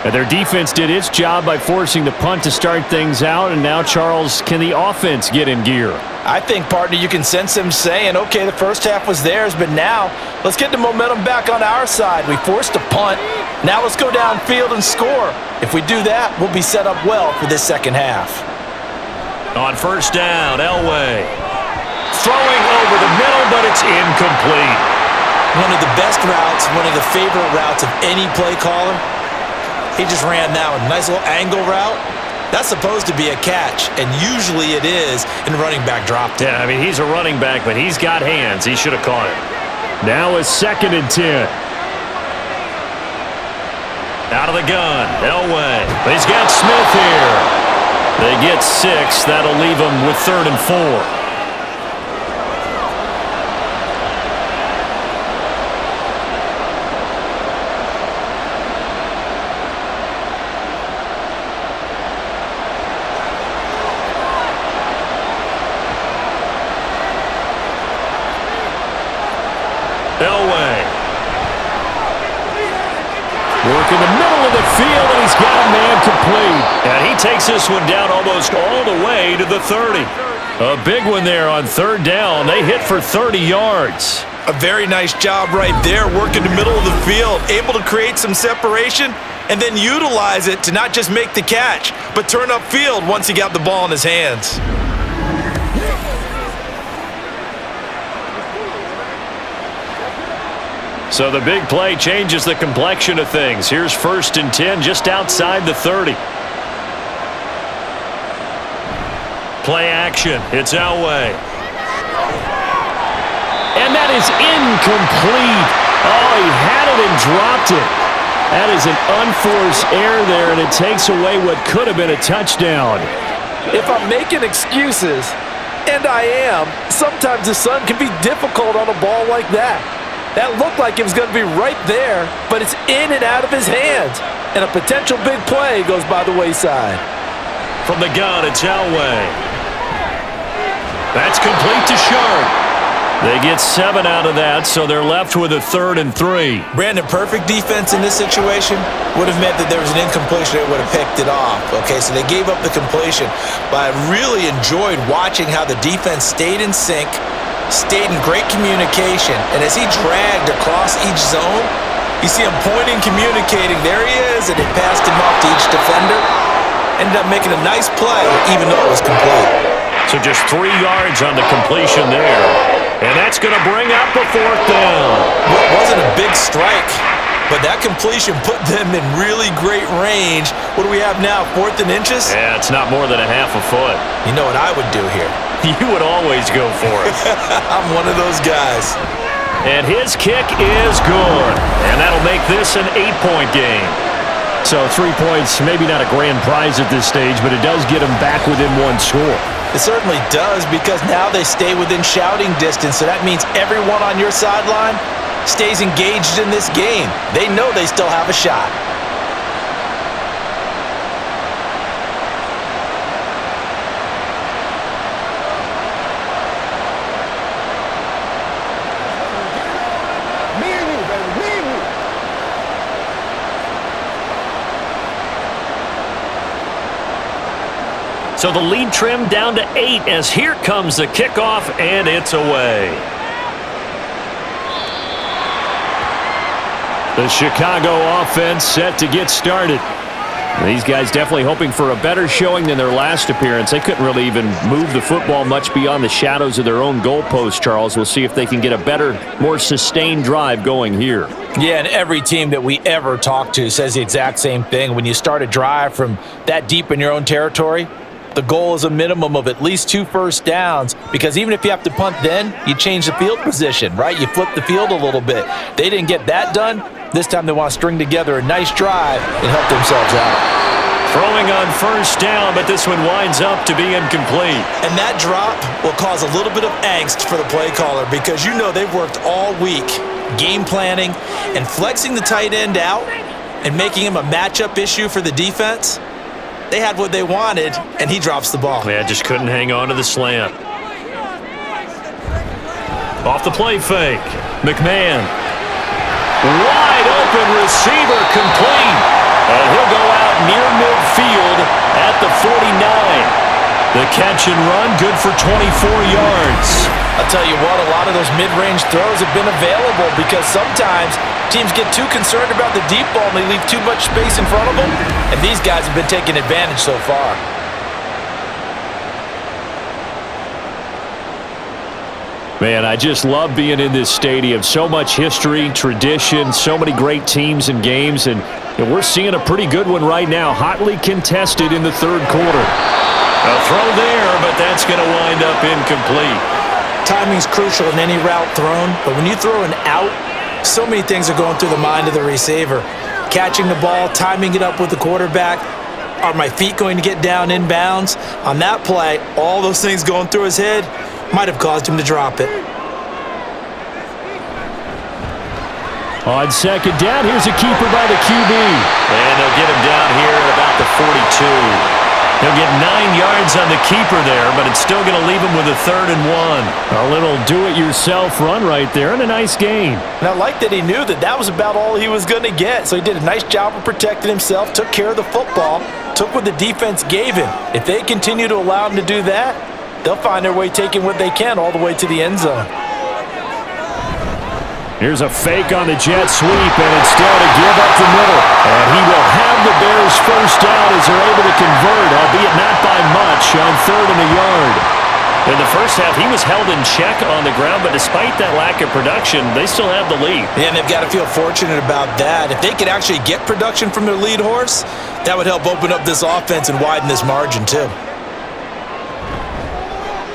And their defense did its job by forcing the punt to start things out, and now, Charles, can the offense get in gear? I think, partner, you can sense them saying, okay, the first half was theirs, but now let's get the momentum back on our side. We forced a punt. Now let's go downfield and score. If we do that, we'll be set up well for this second half. On first down, Elway. Throwing over the middle, but it's incomplete. One of the best routes, one of the favorite routes of any play caller. He just ran that one. Nice little angle route. That's supposed to be a catch, and usually it is, and the running back dropped it. Yeah, I mean, he's a running back, but he's got hands. He should have caught it. Now it's 2nd and 10. Out of the gun, Elway. He's got Smith here. They get 6. That'll leave them with 3rd and 4. Elway. Work in the middle of the field, and he's got a man complete. And he takes this one down almost all the way to the 30. A big one there on 3rd down. They hit for 30 yards. A very nice job right there, working the middle of the field, able to create some separation, and then utilize it to not just make the catch, but turn upfield once he got the ball in his hands. So the big play changes the complexion of things. Here's 1st and 10 just outside the 30. Play action. It's Elway. And that is incomplete. Oh, he had it and dropped it. That is an unforced error there, and it takes away what could have been a touchdown. If I'm making excuses, and I am, sometimes the sun can be difficult on a ball like that. That looked like it was going to be right there, but it's in and out of his hands. And a potential big play goes by the wayside. From the gun, it's Elway. That's complete to Sharp. They get 7 out of that, so they're left with a 3rd and 3. Brandon, perfect defense in this situation would have meant that there was an incompletion. They would have picked it off. Okay, so they gave up the completion. But I really enjoyed watching how the defense stayed in sync, stayed in great communication, and as he dragged across each zone, you see him pointing, communicating. There he is, and he passed him off to each defender. Ended up making a nice play, even though it was complete. So just 3 yards on the completion there. And that's going to bring up a 4th down. Well, it wasn't a big strike, but that completion put them in really great range. What do we have now, 4th and inches? Yeah, it's not more than a half a foot. You know what I would do here? You would always go for it. I'm one of those guys. And his kick is good. And that'll make this an 8-point game. So 3 points, maybe not a grand prize at this stage, but it does get them back within 1 score. It certainly does, because now they stay within shouting distance, so that means everyone on your sideline stays engaged in this game. They know they still have a shot. So the lead trimmed down to 8 as here comes the kickoff, and it's away. The Chicago offense set to get started. These guys definitely hoping for a better showing than their last appearance. They couldn't really even move the football much beyond the shadows of their own goalpost, Charles. We'll see if they can get a better, more sustained drive going here. Yeah, and every team that we ever talk to says the exact same thing. When you start a drive from that deep in your own territory, the goal is a minimum of at least 2 first downs, because even if you have to punt then, you change the field position, right? You flip the field a little bit. They didn't get that done. This time they want to string together a nice drive and help themselves out. Throwing on first down, but this one winds up to be incomplete. And that drop will cause a little bit of angst for the play caller, because you know they've worked all week game planning and flexing the tight end out and making him a matchup issue for the defense. They had what they wanted, and he drops the ball. Yeah, just couldn't hang on to the slant. Off the play fake. McMahon. Wide open receiver complete. And he'll go out near midfield at the 49. The catch and run, good for 24 yards. I'll tell you what, a lot of those mid-range throws have been available because sometimes teams get too concerned about the deep ball and they leave too much space in front of them, and these guys have been taking advantage so far. Man, I just love being in this stadium. So much history, tradition, so many great teams and games, and we're seeing a pretty good one right now, hotly contested in the third quarter. A throw there, but that's going to wind up incomplete. Timing's crucial in any route thrown, but when you throw an out, so many things are going through the mind of the receiver. Catching the ball, timing it up with the quarterback. Are my feet going to get down inbounds? On that play, all those things going through his head might have caused him to drop it. On second down, here's a keeper by the QB. And they'll get him down here at about the 42. He'll get 9 yards on the keeper there, but it's still going to leave him with a 3rd and 1. A little do-it-yourself run right there and a nice gain. And I like that he knew that that was about all he was going to get, so he did a nice job of protecting himself, took care of the football, took what the defense gave him. If they continue to allow him to do that, they'll find their way taking what they can all the way to the end zone. Here's a fake on the jet sweep, and it's still to give up the middle. And he will have the Bears first down as they're able to convert, albeit not by much, on 3rd and a yard. In the first half, he was held in check on the ground, but despite that lack of production, they still have the lead. Yeah, and they've got to feel fortunate about that. If they could actually get production from their lead horse, that would help open up this offense and widen this margin too.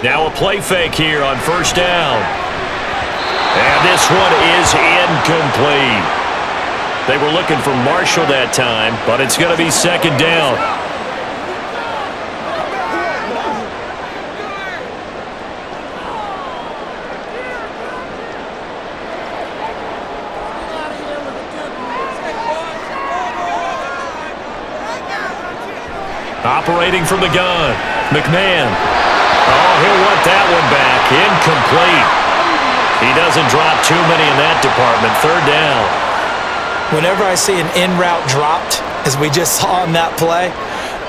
Now a play fake here on first down. And this one is incomplete. They were looking for Marshall that time, but it's going to be second down. Operating from the gun, McMahon. Oh, he'll want that one back. Incomplete. He doesn't drop too many in that department. 3rd down. Whenever I see an in-route dropped, as we just saw in that play,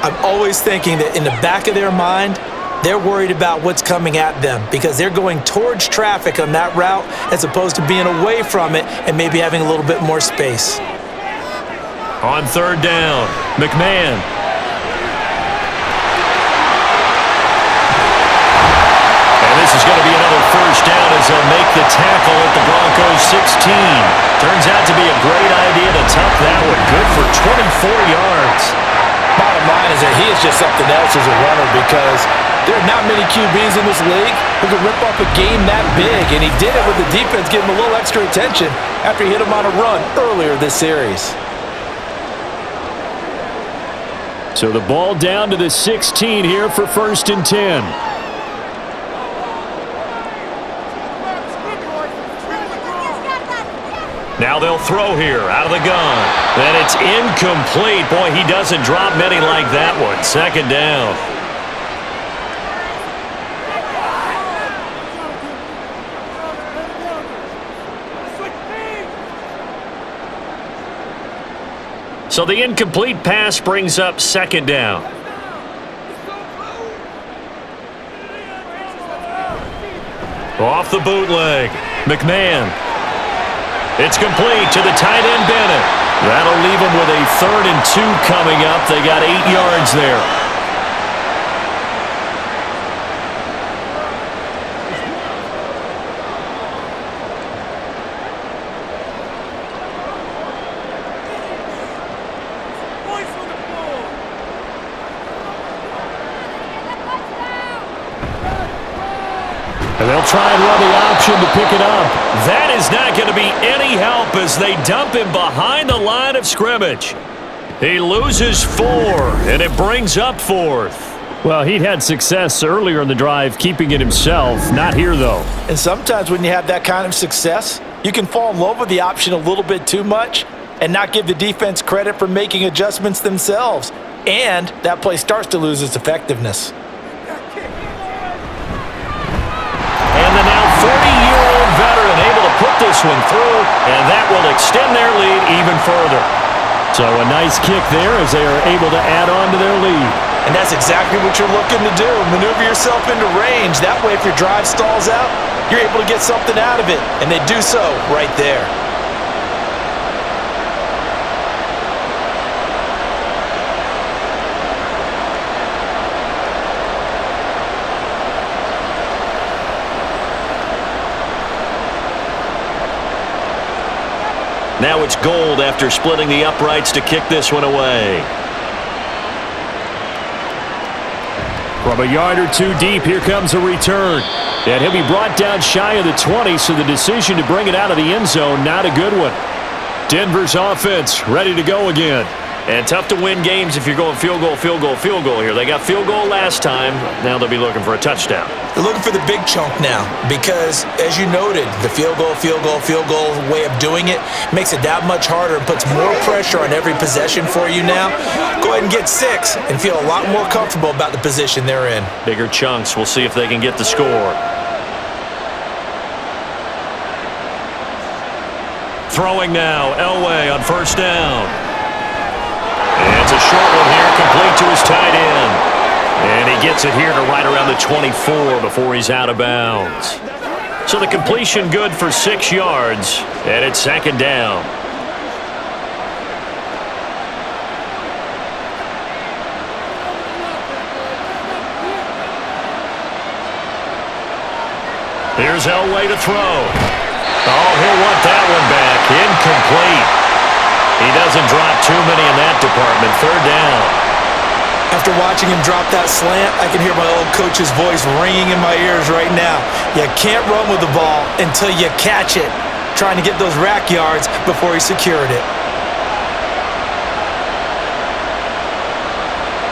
I'm always thinking that in the back of their mind, they're worried about what's coming at them because they're going towards traffic on that route as opposed to being away from it and maybe having a little bit more space. On 3rd down, McMahon. This is going to be another first down as they'll make the tackle at the Broncos 16. Turns out to be a great idea to tuck that one. Good for 24 yards. Bottom line is that he is just something else as a runner because there are not many QBs in this league who can rip off a game that big, and he did it with the defense giving him a little extra attention after he hit him on a run earlier this series. So the ball down to the 16 here for 1st and 10. Now they'll throw here out of the gun. And it's incomplete. Boy, he doesn't drop many like that one. 2nd down. So the incomplete pass brings up 2nd down. Off the bootleg. McMahon. It's complete to the tight end, Bennett. That'll leave them with a 3rd and 2 coming up. They got 8 yards there. And they'll try and run the option to pick it up. That is not going to be any help as they dump him behind the line of scrimmage. He loses 4, and it brings up 4th. Well, he'd had success earlier in the drive keeping it himself. Not here, though. And sometimes when you have that kind of success, you can fall in love with the option a little bit too much and not give the defense credit for making adjustments themselves. And that play starts to lose its effectiveness. And the now 30-year-old swing through, and that will extend their lead even further. So a nice kick there as they are able to add on to their lead. And that's exactly what you're looking to do. Maneuver yourself into range. That way, if your drive stalls out, you're able to get something out of it. And they do so right there. Now it's Gold after splitting the uprights to kick this one away. From a yard or two deep, here comes a return. And he'll be brought down shy of the 20, so the decision to bring it out of the end zone, not a good one. Denver's offense ready to go again. And tough to win games if you're going field goal, field goal, field goal here. They got field goal last time. Now they'll be looking for a touchdown. They're looking for the big chunk now because, as you noted, the field goal way of doing it makes it that much harder and puts more pressure on every possession for you now. Go ahead and get 6 and feel a lot more comfortable about the position they're in. Bigger chunks. We'll see if they can get the score. Throwing now, Elway on first down. And it's a short one here, complete to his tight end. And he gets it here to right around the 24 before he's out of bounds. So the completion good for 6 yards, and it's second down. Here's Elway to throw. Oh, he'll want that one back. Incomplete. He doesn't drop too many in that department. Third down. After watching him drop that slant, I can hear my old coach's voice ringing in my ears right now. You can't run with the ball until you catch it. Trying to get those rack yards before he secured it.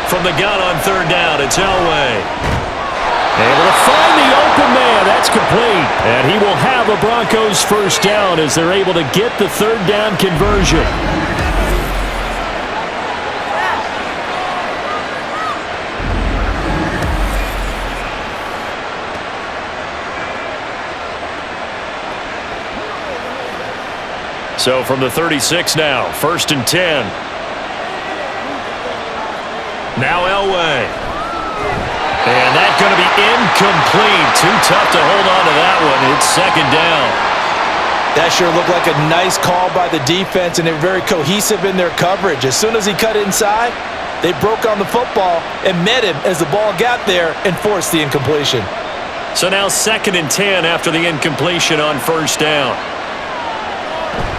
From the gun on third down, it's Elway. Able to find the open man. That's complete. And he will have a Broncos first down as they're able to get the third down conversion. So from the 36 now, 1st and 10. Now Elway. And that's going to be incomplete. Too tough to hold on to that one. It's second down. That sure looked like a nice call by the defense, and they're very cohesive in their coverage. As soon as he cut inside, they broke on the football and met him as the ball got there and forced the incompletion. So now 2nd and 10 after the incompletion on first down.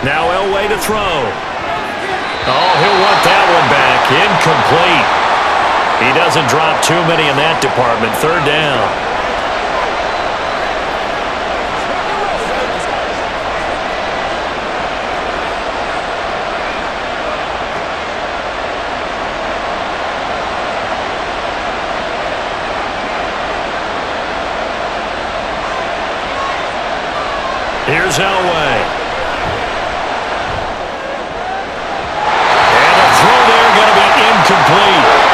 Now Elway to throw. Oh, he'll want that one back. Incomplete. He doesn't drop too many in that department. Third down. Here's Elway. And the throw there going to be incomplete.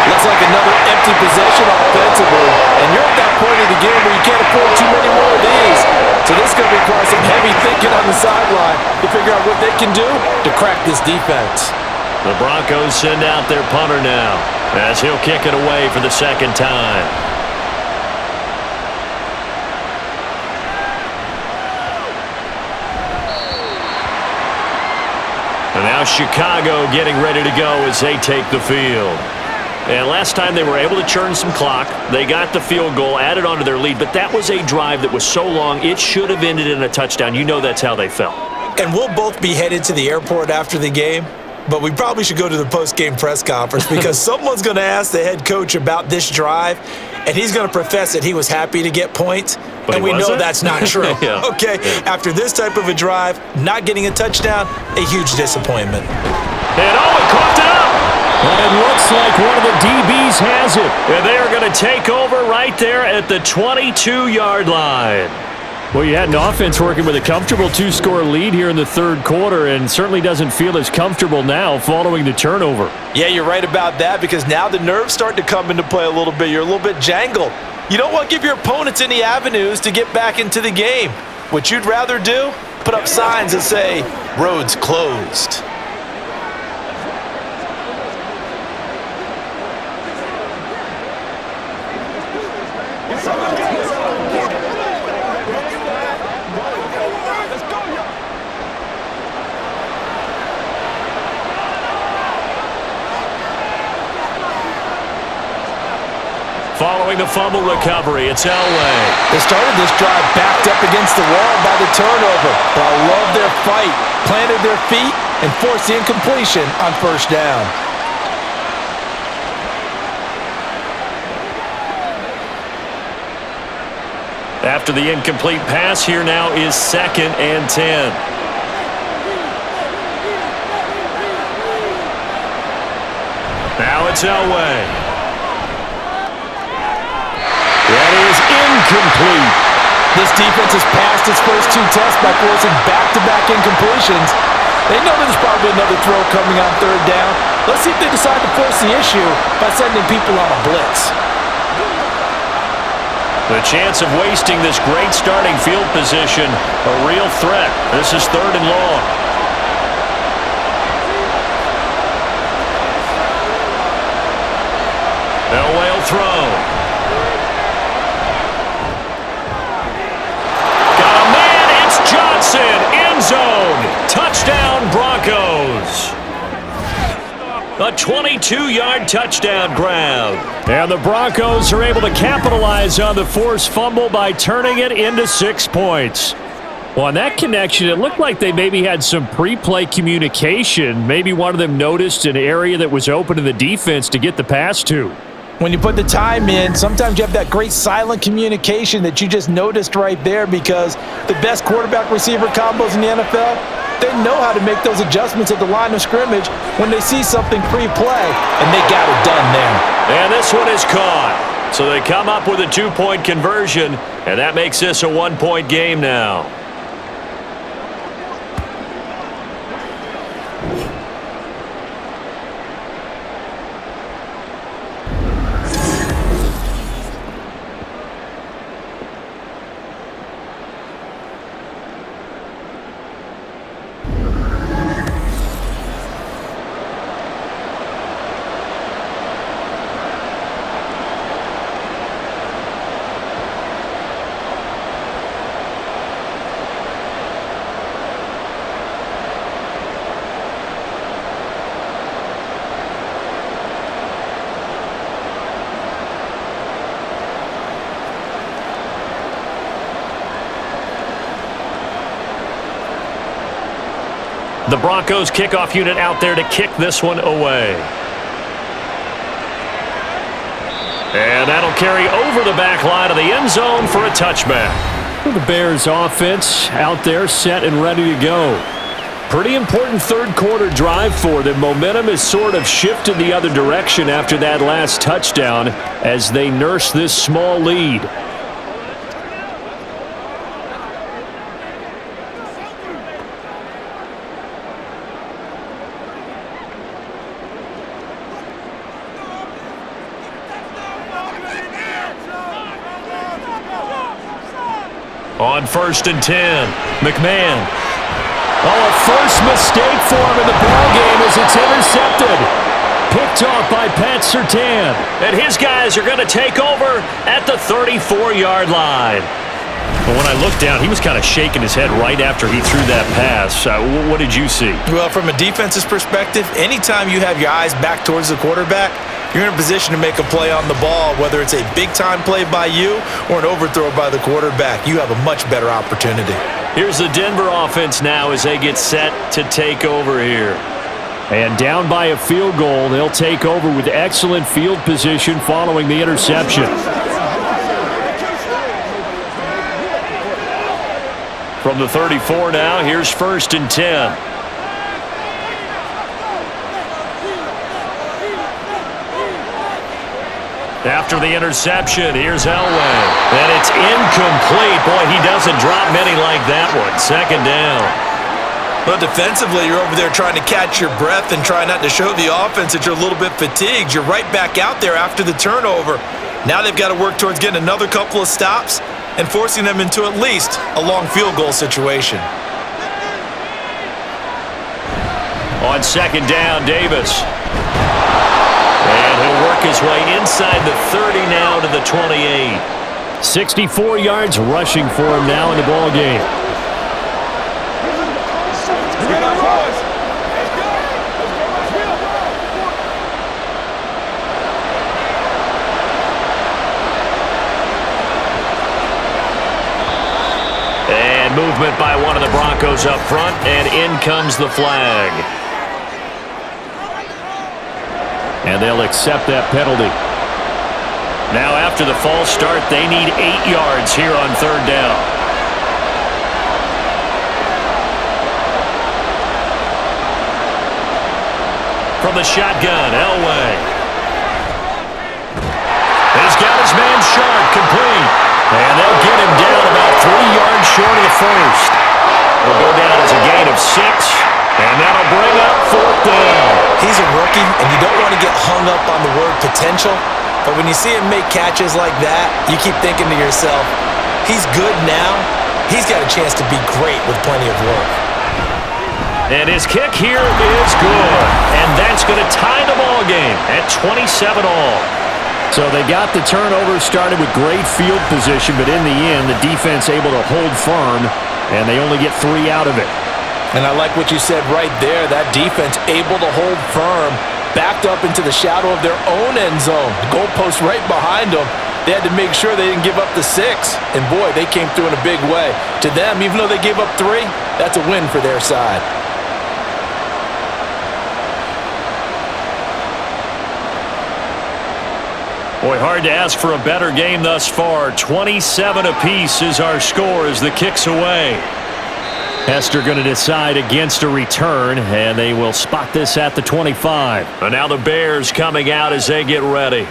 Looks like another empty possession offensively. And you're at that point of the game where you can't afford too many more of these. So this is going to require some heavy thinking on the sideline to figure out what they can do to crack this defense. The Broncos send out their punter now as he'll kick it away for the second time. And now Chicago getting ready to go as they take the field. And last time they were able to churn some clock. They got the field goal, added onto their lead, but that was a drive that was so long, it should have ended in a touchdown. You know that's how they felt. And we'll both be headed to the airport after the game, but we probably should go to the post-game press conference because someone's going to ask the head coach about this drive, and he's going to profess that he was happy to get points, and we know that's not true. Yeah. Okay, after this type of a drive, not getting a touchdown, a huge disappointment. And it caught up. And it looks like one of the DBs has it. And they are going to take over right there at the 22-yard line. Well, you had an offense working with a comfortable 2-score lead here in the third quarter and certainly doesn't feel as comfortable now following the turnover. Yeah, you're right about that because now the nerves start to come into play a little bit. You're a little bit jangled. You don't want to give your opponents any avenues to get back into the game. What you'd rather do? Put up signs that say, roads closed. Following the fumble recovery, it's Elway. They started this drive backed up against the wall by the turnover, but I love their fight, planted their feet, and forced the incompletion on first down. After the incomplete pass, here now is 2nd and 10. Now it's Elway. That is incomplete. This defense has passed its first 2 tests by forcing back-to-back incompletions. They know there's probably another throw coming on third down. Let's see if they decide to force the issue by sending people on a blitz. The chance of wasting this great starting field position, a real threat. This is 3rd and long. Elway will throw. Got a man, it's Johnson, end zone. Touchdown Broncos. A 22-yard touchdown grab. And the Broncos are able to capitalize on the forced fumble by turning it into 6 points. Well, on that connection, it looked like they maybe had some pre-play communication. Maybe one of them noticed an area that was open to the defense to get the pass to. When you put the time in, sometimes you have that great silent communication that you just noticed right there, because the best quarterback-receiver combos in the NFL, they know how to make those adjustments at the line of scrimmage when they see something pre-play, and they got it done there. And this one is caught. So they come up with a 2-point conversion, and that makes this a 1-point game now. The Broncos kickoff unit out there to kick this one away. And that'll carry over the back line of the end zone for a touchback. The Bears offense out there set and ready to go. Pretty important third quarter drive for them. Momentum has sort of shifted the other direction after that last touchdown as they nurse this small lead. On 1st and 10, McMahon. Oh, a first mistake for him in the ballgame as it's intercepted. Picked off by Pat Surtain. And his guys are going to take over at the 34-yard line. But when I looked down, he was kind of shaking his head right after he threw that pass. What did you see? Well, from a defense's perspective, anytime you have your eyes back towards the quarterback, you're in a position to make a play on the ball, whether it's a big-time play by you or an overthrow by the quarterback. You have a much better opportunity. Here's the Denver offense now as they get set to take over here. And down by a field goal, they'll take over with excellent field position following the interception. From the 34 now, here's 1st and 10. After the interception, here's Elway. And it's incomplete. Boy, he doesn't drop many like that one. 2nd down. But defensively, you're over there trying to catch your breath and try not to show the offense that you're a little bit fatigued. You're right back out there after the turnover. Now they've got to work towards getting another couple of stops and forcing them into at least a long field goal situation. On second down, Davis. And he'll work his way inside the 30 now to the 28. 64 yards rushing for him now in the ball game. And movement by one of the Broncos up front, and in comes the flag. And they'll accept that penalty. Now after the false start, they need 8 yards here on third down. From the shotgun, Elway. He's got his man Sharp complete. And they'll get him down about 3 yards short of the first. He'll go down as a gain of 6. And that'll bring up fourth down. He's a rookie, and you don't want to get hung up on the word potential. But when you see him make catches like that, you keep thinking to yourself, he's good now. He's got a chance to be great with plenty of work. And his kick here is good. And that's going to tie the ball game at 27 all. So they got the turnover started with great field position, but in the end, the defense able to hold firm, and they only get 3 out of it. And I like what you said right there. That defense able to hold firm, backed up into the shadow of their own end zone. The goalpost right behind them. They had to make sure they didn't give up the 6. And boy, they came through in a big way. To them, even though they gave up 3, that's a win for their side. Boy, hard to ask for a better game thus far. 27 apiece is our score as the kick's away. Hester going to decide against a return, and they will spot this at the 25. And now the Bears coming out as they get ready.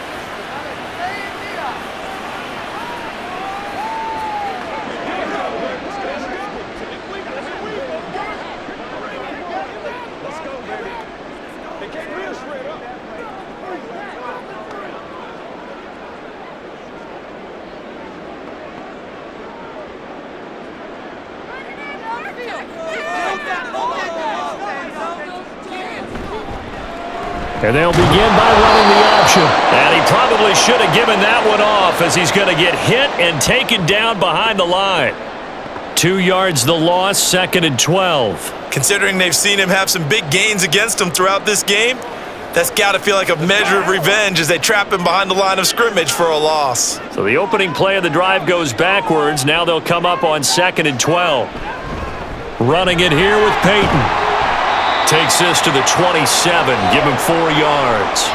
And they'll begin by running the option. And he probably should have given that one off as he's going to get hit and taken down behind the line. 2 yards the loss, 2nd and 12. Considering they've seen him have some big gains against him throughout this game, that's got to feel like a measure of revenge as they trap him behind the line of scrimmage for a loss. So the opening play of the drive goes backwards. Now they'll come up on 2nd and 12. Running it here with Peyton. Takes this to the 27, give him 4 yards.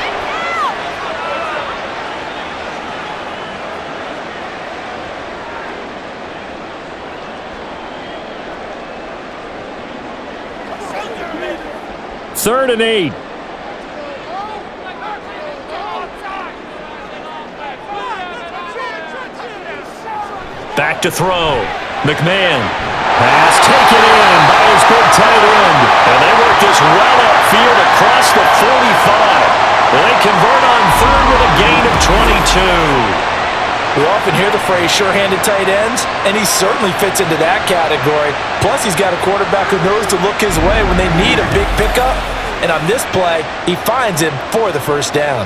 Third and 8. Back to throw. McMahon. Pass taken in by his big tight end. And they work this well upfield across the 45. They convert on third with a gain of 22. We often hear the phrase sure-handed tight ends, and he certainly fits into that category. Plus, he's got a quarterback who knows to look his way when they need a big pickup. And on this play, he finds him for the first down.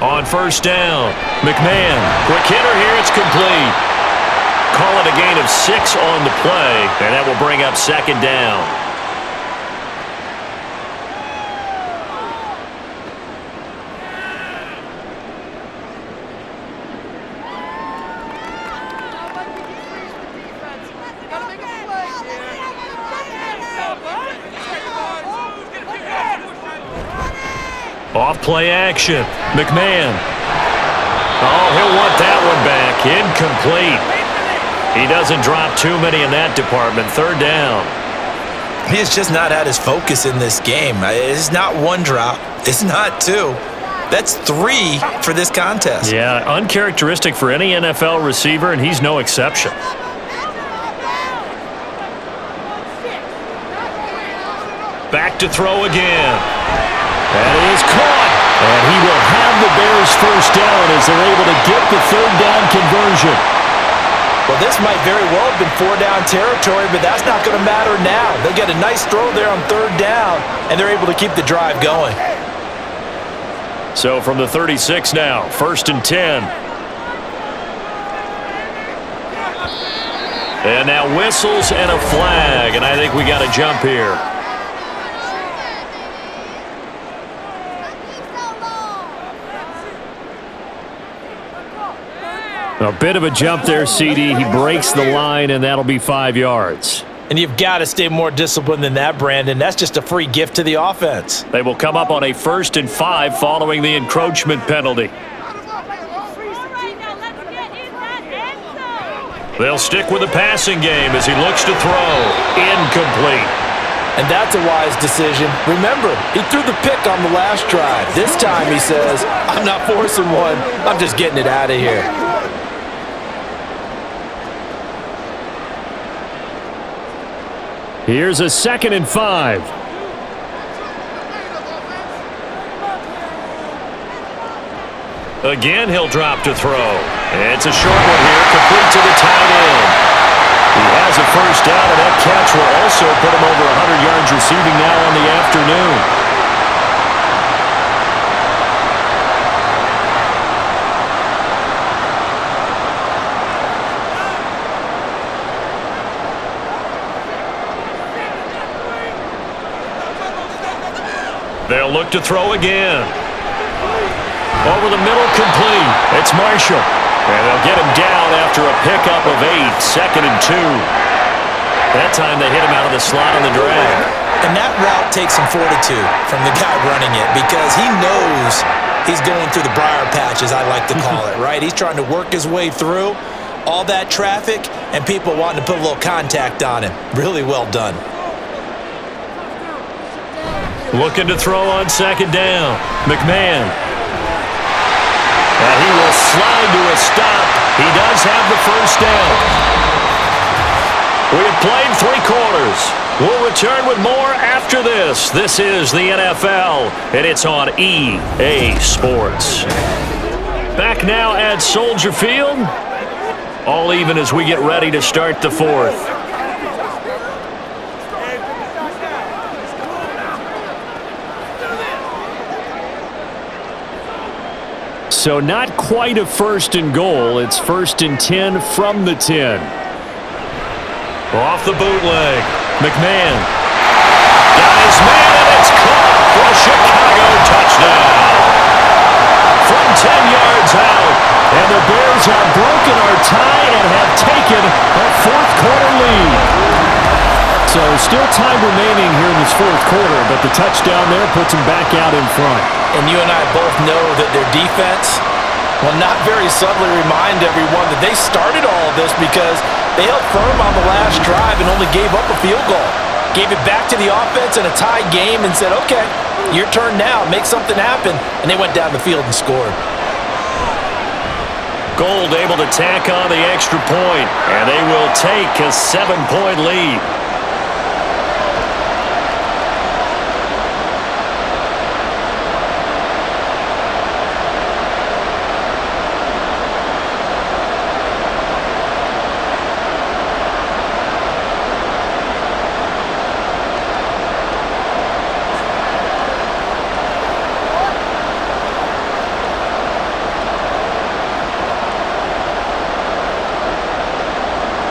On first down, McMahon. Quick hitter here, it's complete. Call it a gain of 6 on the play, and that will bring up 2nd down. Off play action. McMahon. Oh, he'll want that one back. Incomplete. He doesn't drop too many in that department. 3rd down. He has just not had his focus in this game. It's not 1 drop. It's not 2. That's 3 for this contest. Yeah, uncharacteristic for any NFL receiver, and he's no exception. to throw again. That is caught. And he will have the Bears first down as they're able to get the third down conversion. Well, this might very well have been four-down territory, but that's not going to matter now. They get a nice throw there on third down, and they're able to keep the drive going. So from the 36 now, 1st and 10. And now whistles and a flag, and I think we got a jump here. A bit of a jump there, CD. He breaks the line, and that'll be 5 yards. And you've got to stay more disciplined than that, Brandon. That's just a free gift to the offense. They will come up on a 1st and 5 following the encroachment penalty. They'll stick with the passing game as he looks to throw. Incomplete. And that's a wise decision. Remember, he threw the pick on the last drive. This time he says, I'm not forcing one. I'm just getting it out of here. Here's a 2nd and 5. Again, he'll drop to throw. It's a short one here, complete to the tight end. He has a first down, and that catch will also put him over 100 yards receiving now on the afternoon. They'll look to throw again. Over the middle, complete. It's Marshall. And they'll get him down after a pickup of 8, 2nd and 2. That time they hit him out of the slot on the drag. And that route takes some fortitude from the guy running it because he knows he's going through the briar patch, as I like to call it, right? He's trying to work his way through all that traffic and people wanting to put a little contact on him. Really well done. Looking to throw on 2nd down. McMahon. And he will slide to a stop. He does have the first down. We have played 3 quarters. We'll return with more after this. This is the NFL, and it's on EA Sports. Back now at Soldier Field. All even as we get ready to start the 4th. So not quite a 1st and goal. It's 1st and 10 from the 10. Off the bootleg. McMahon. Guys, man, and it's caught for a Chicago touchdown. From 10 yards out. And the Bears have broken our tie and have taken a 4th quarter lead. So still time remaining here in this 4th quarter, but the touchdown there puts them back out in front. And you and I both know that their defense will not very subtly remind everyone that they started all of this because they held firm on the last drive and only gave up a field goal. Gave it back to the offense in a tied game and said, okay, your turn now, make something happen. And they went down the field and scored. Gold able to tack on the extra point, and they will take a 7-point lead.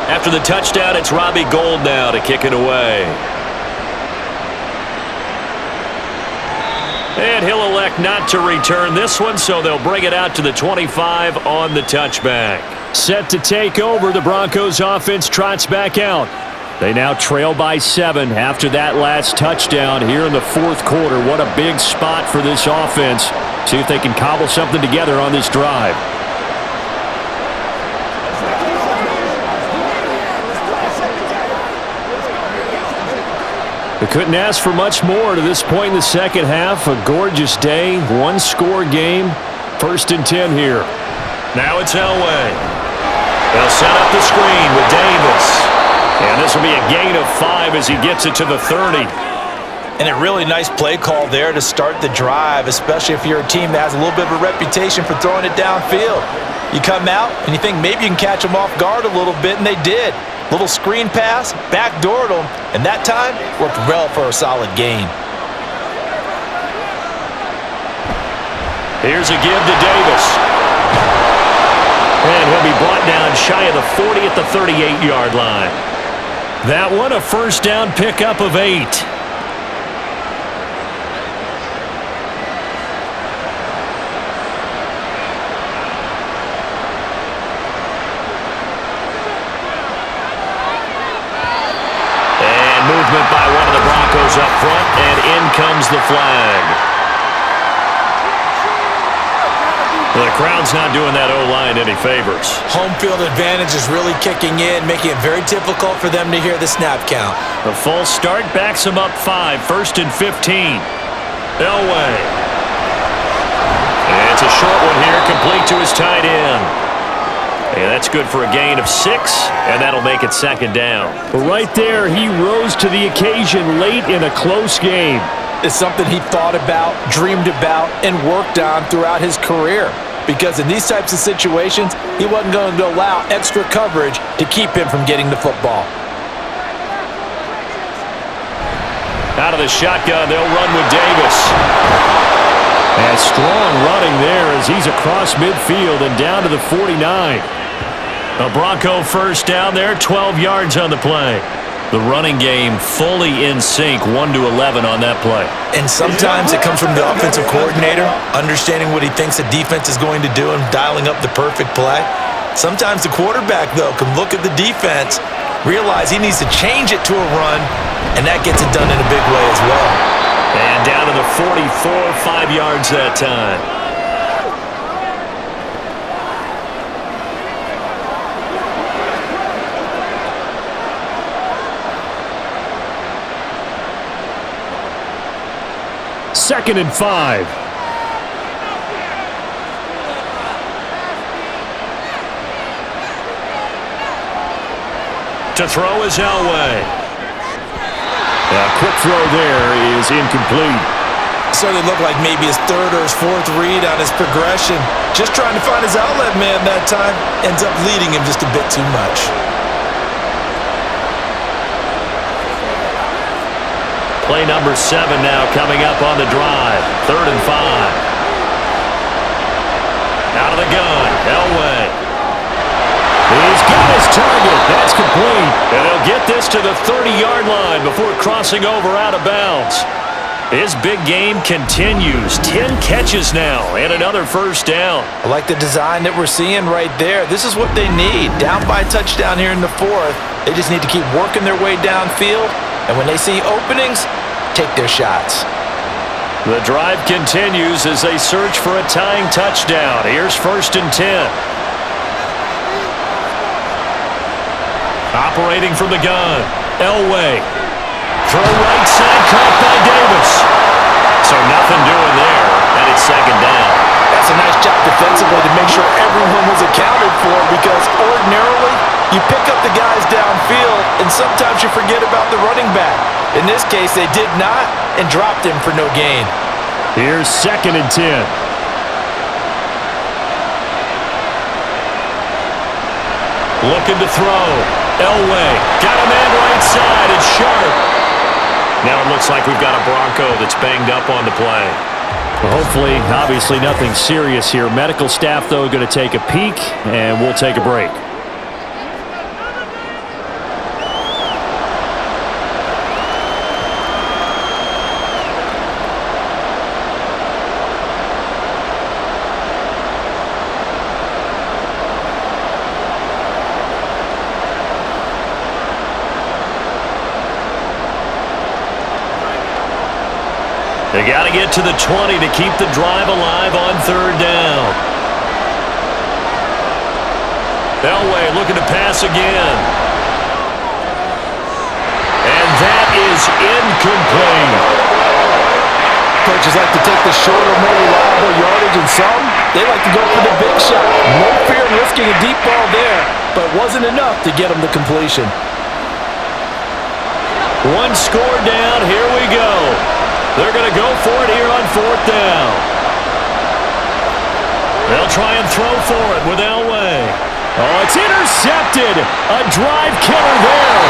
After the touchdown, it's Robbie Gould now to kick it away. And he'll elect not to return this one, so they'll bring it out to the 25 on the touchback. Set to take over, the Broncos offense trots back out. They now trail by 7 after that last touchdown here in the 4th quarter. What a big spot for this offense. See if they can cobble something together on this drive. They couldn't ask for much more to this point in the second half. A gorgeous day, 1-score game. 1st and 10 here. Now it's Elway. They'll set up the screen with Davis. And this will be a gain of 5 as he gets it to the 30. And a really nice play call there to start the drive, especially if you're a team that has a little bit of a reputation for throwing it downfield. You come out and you think maybe you can catch them off guard a little bit, and they did. Little screen pass, backdoored them, and that time worked well for a solid gain. Here's a give to Davis. And he'll be brought down shy of the 40 at the 38-yard line. That one a first down pickup of 8. Movement by one of the Broncos up front, and in comes the flag. The crowd's not doing that O-line any favors. Home field advantage is really kicking in, making it very difficult for them to hear the snap count. The false start backs him up 5, 1st and 15. Elway. And it's a short one here, complete to his tight end. And that's good for a gain of 6, and that'll make it 2nd down. Right there, he rose to the occasion late in a close game. It's something he thought about, dreamed about, and worked on throughout his career. Because in these types of situations, he wasn't going to allow extra coverage to keep him from getting the football. Out of the shotgun, they'll run with Davis. And strong running there as he's across midfield and down to the 49. A Bronco first down there, 12 yards on the play. The running game fully in sync, 1-11 on that play. And sometimes it comes from the offensive coordinator, understanding what he thinks the defense is going to do and dialing up the perfect play. Sometimes the quarterback, though, can look at the defense, realize he needs to change it to a run, and that gets it done in a big way as well. And down to the 44, 5 yards that time. Second and 5. To throw is Elway. A quick throw there is incomplete. Certainly looked like maybe his 3rd or his 4th read on his progression. Just trying to find his outlet man that time. Ends up leading him just a bit too much. Play number 7 now coming up on the drive. 3rd and 5. Out of the gun, Elway. He's got his target. That's complete. And he'll get this to the 30-yard line before crossing over out of bounds. His big game continues. 10 catches now and another first down. I like the design that we're seeing right there. This is what they need. Down by a touchdown here in the 4th. They just need to keep working their way downfield. And when they see openings, take their shots. The drive continues as they search for a tying touchdown. Here's 1st and 10. Operating from the gun, Elway. Throw right side, caught by Davis. So nothing doing there, and it's 2nd down. That's a nice job defensively to make sure everyone was accounted for, because ordinarily you pick up the guys downfield and sometimes you forget about the running back. In this case, they did not and dropped him for no gain. Here's 2nd and 10. Looking to throw. Elway got a man right side. It's sharp. Now it looks like we've got a Bronco that's banged up on the play. Well, hopefully, obviously nothing serious here. Medical staff, though, going to take a peek, and we'll take a break. They got to get to the 20 to keep the drive alive on 3rd down. Elway looking to pass again. And that is incomplete. Coaches like to take the shorter, more reliable yardage, and some, they like to go for the big shot. No fear in risking a deep ball there, but it wasn't enough to get them the completion. One score down. Here we go. They're going to go for it here on 4th down. They'll try and throw for it with Elway. Oh, it's intercepted. A drive killer there.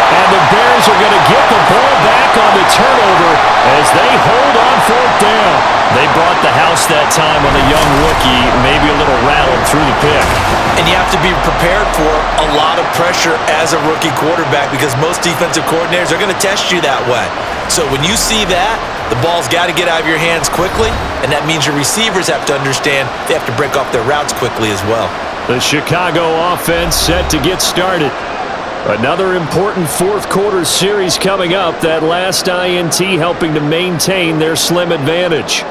And the Bears are going to get the ball back on the turnover as they hold on 4th down. They brought the house that time on the young rookie, maybe a little rattled through the pick. And you have to be prepared for a lot of pressure as a rookie quarterback because most defensive coordinators are going to test you that way. So when you see that, the ball's got to get out of your hands quickly, and that means your receivers have to understand they have to break off their routes quickly as well. The Chicago offense set to get started. Another important 4th quarter series coming up. That last INT helping to maintain their slim advantage.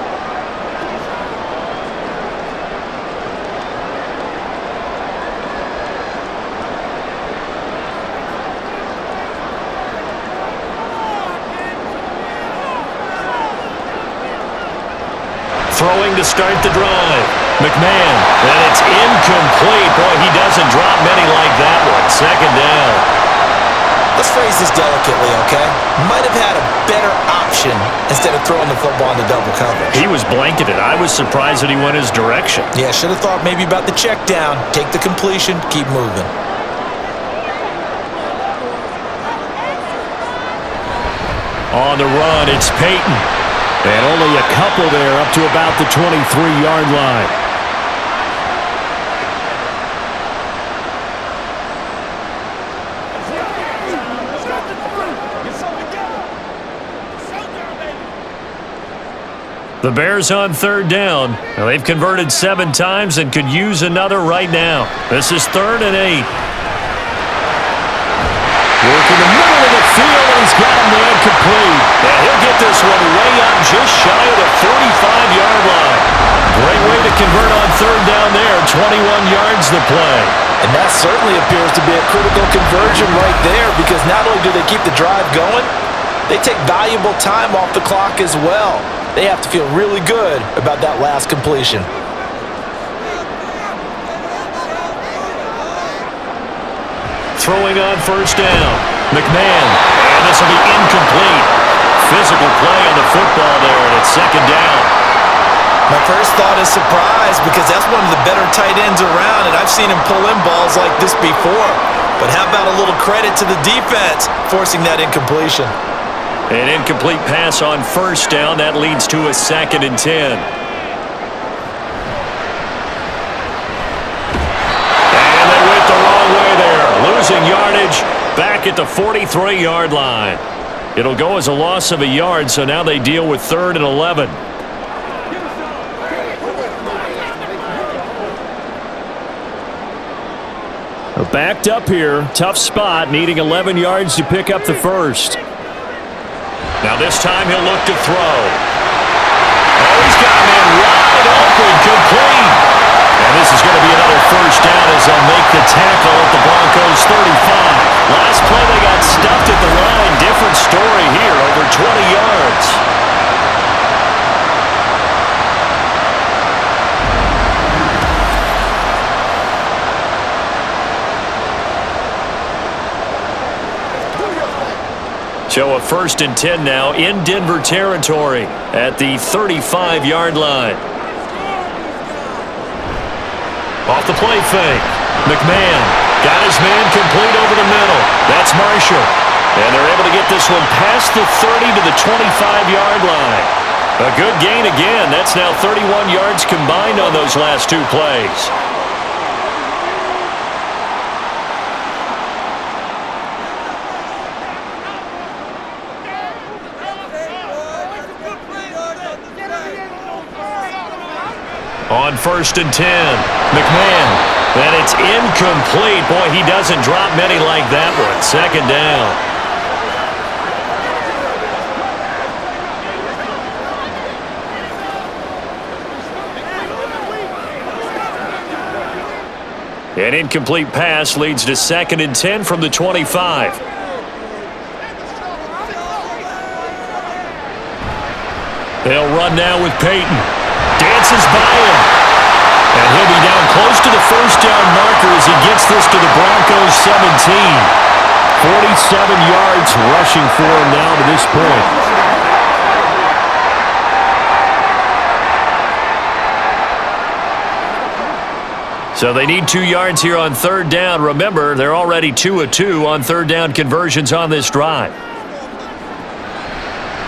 Throwing to start the drive. McMahon, and it's incomplete. Boy, he doesn't drop many like that one. 2nd down. Let's phrase this delicately, okay? Might have had a better option instead of throwing the football into double coverage. He was blanketed. I was surprised that he went his direction. Yeah, should have thought maybe about the check down. Take the completion, keep moving. On the run, it's Peyton. And only a couple there up to about the 23-yard line. The Bears on 3rd down. Now, they've converted 7 times and could use another right now. This is 3rd and 8. Working the middle of the field, and he's got a man complete. And he'll get this one way up just shy of the 45-yard line. Great way to convert on 3rd down there. 21 yards to play. And that certainly appears to be a critical conversion right there because not only do they keep the drive going, they take valuable time off the clock as well. They have to feel really good about that last completion. Throwing on 1st down. McMahon. And this will be incomplete. Physical play on the football there, and it's 2nd down. My first thought is surprise because that's one of the better tight ends around, and I've seen him pull in balls like this before. But how about a little credit to the defense forcing that incompletion? An incomplete pass on 1st down. That leads to a 2nd and 10. Losing yardage back at the 43-yard line. It'll go as a loss of a yard, so now they deal with 3rd and 11. Backed up here, tough spot, needing 11 yards to pick up the first. Now this time he'll look to throw. Oh, he's got a man wide open, complete. And this is going to be another 1st down as they'll make the tackle at the Broncos 35. Last play they got stuffed at the line. Different story here, over 20 yards. So a 1st and 10 now in Denver territory at the 35-yard line. Off the play fake. McMahon got his man complete over the middle. That's Marshall. And they're able to get this one past the 30 to the 25-yard line. A good gain again. That's now 31 yards combined on those last 2 plays. On 1st and 10, McMahon, and it's incomplete. Boy, he doesn't drop many like that one. 2nd down. An incomplete pass leads to 2nd and 10 from the 25. They'll run now with Peyton. Dances by him. And he'll be down close to the 1st down marker as he gets this to the Broncos 17. 47 yards rushing for him now to this point. So they need 2 yards here on third down. Remember, they're already 2 of 2 on third down conversions on this drive.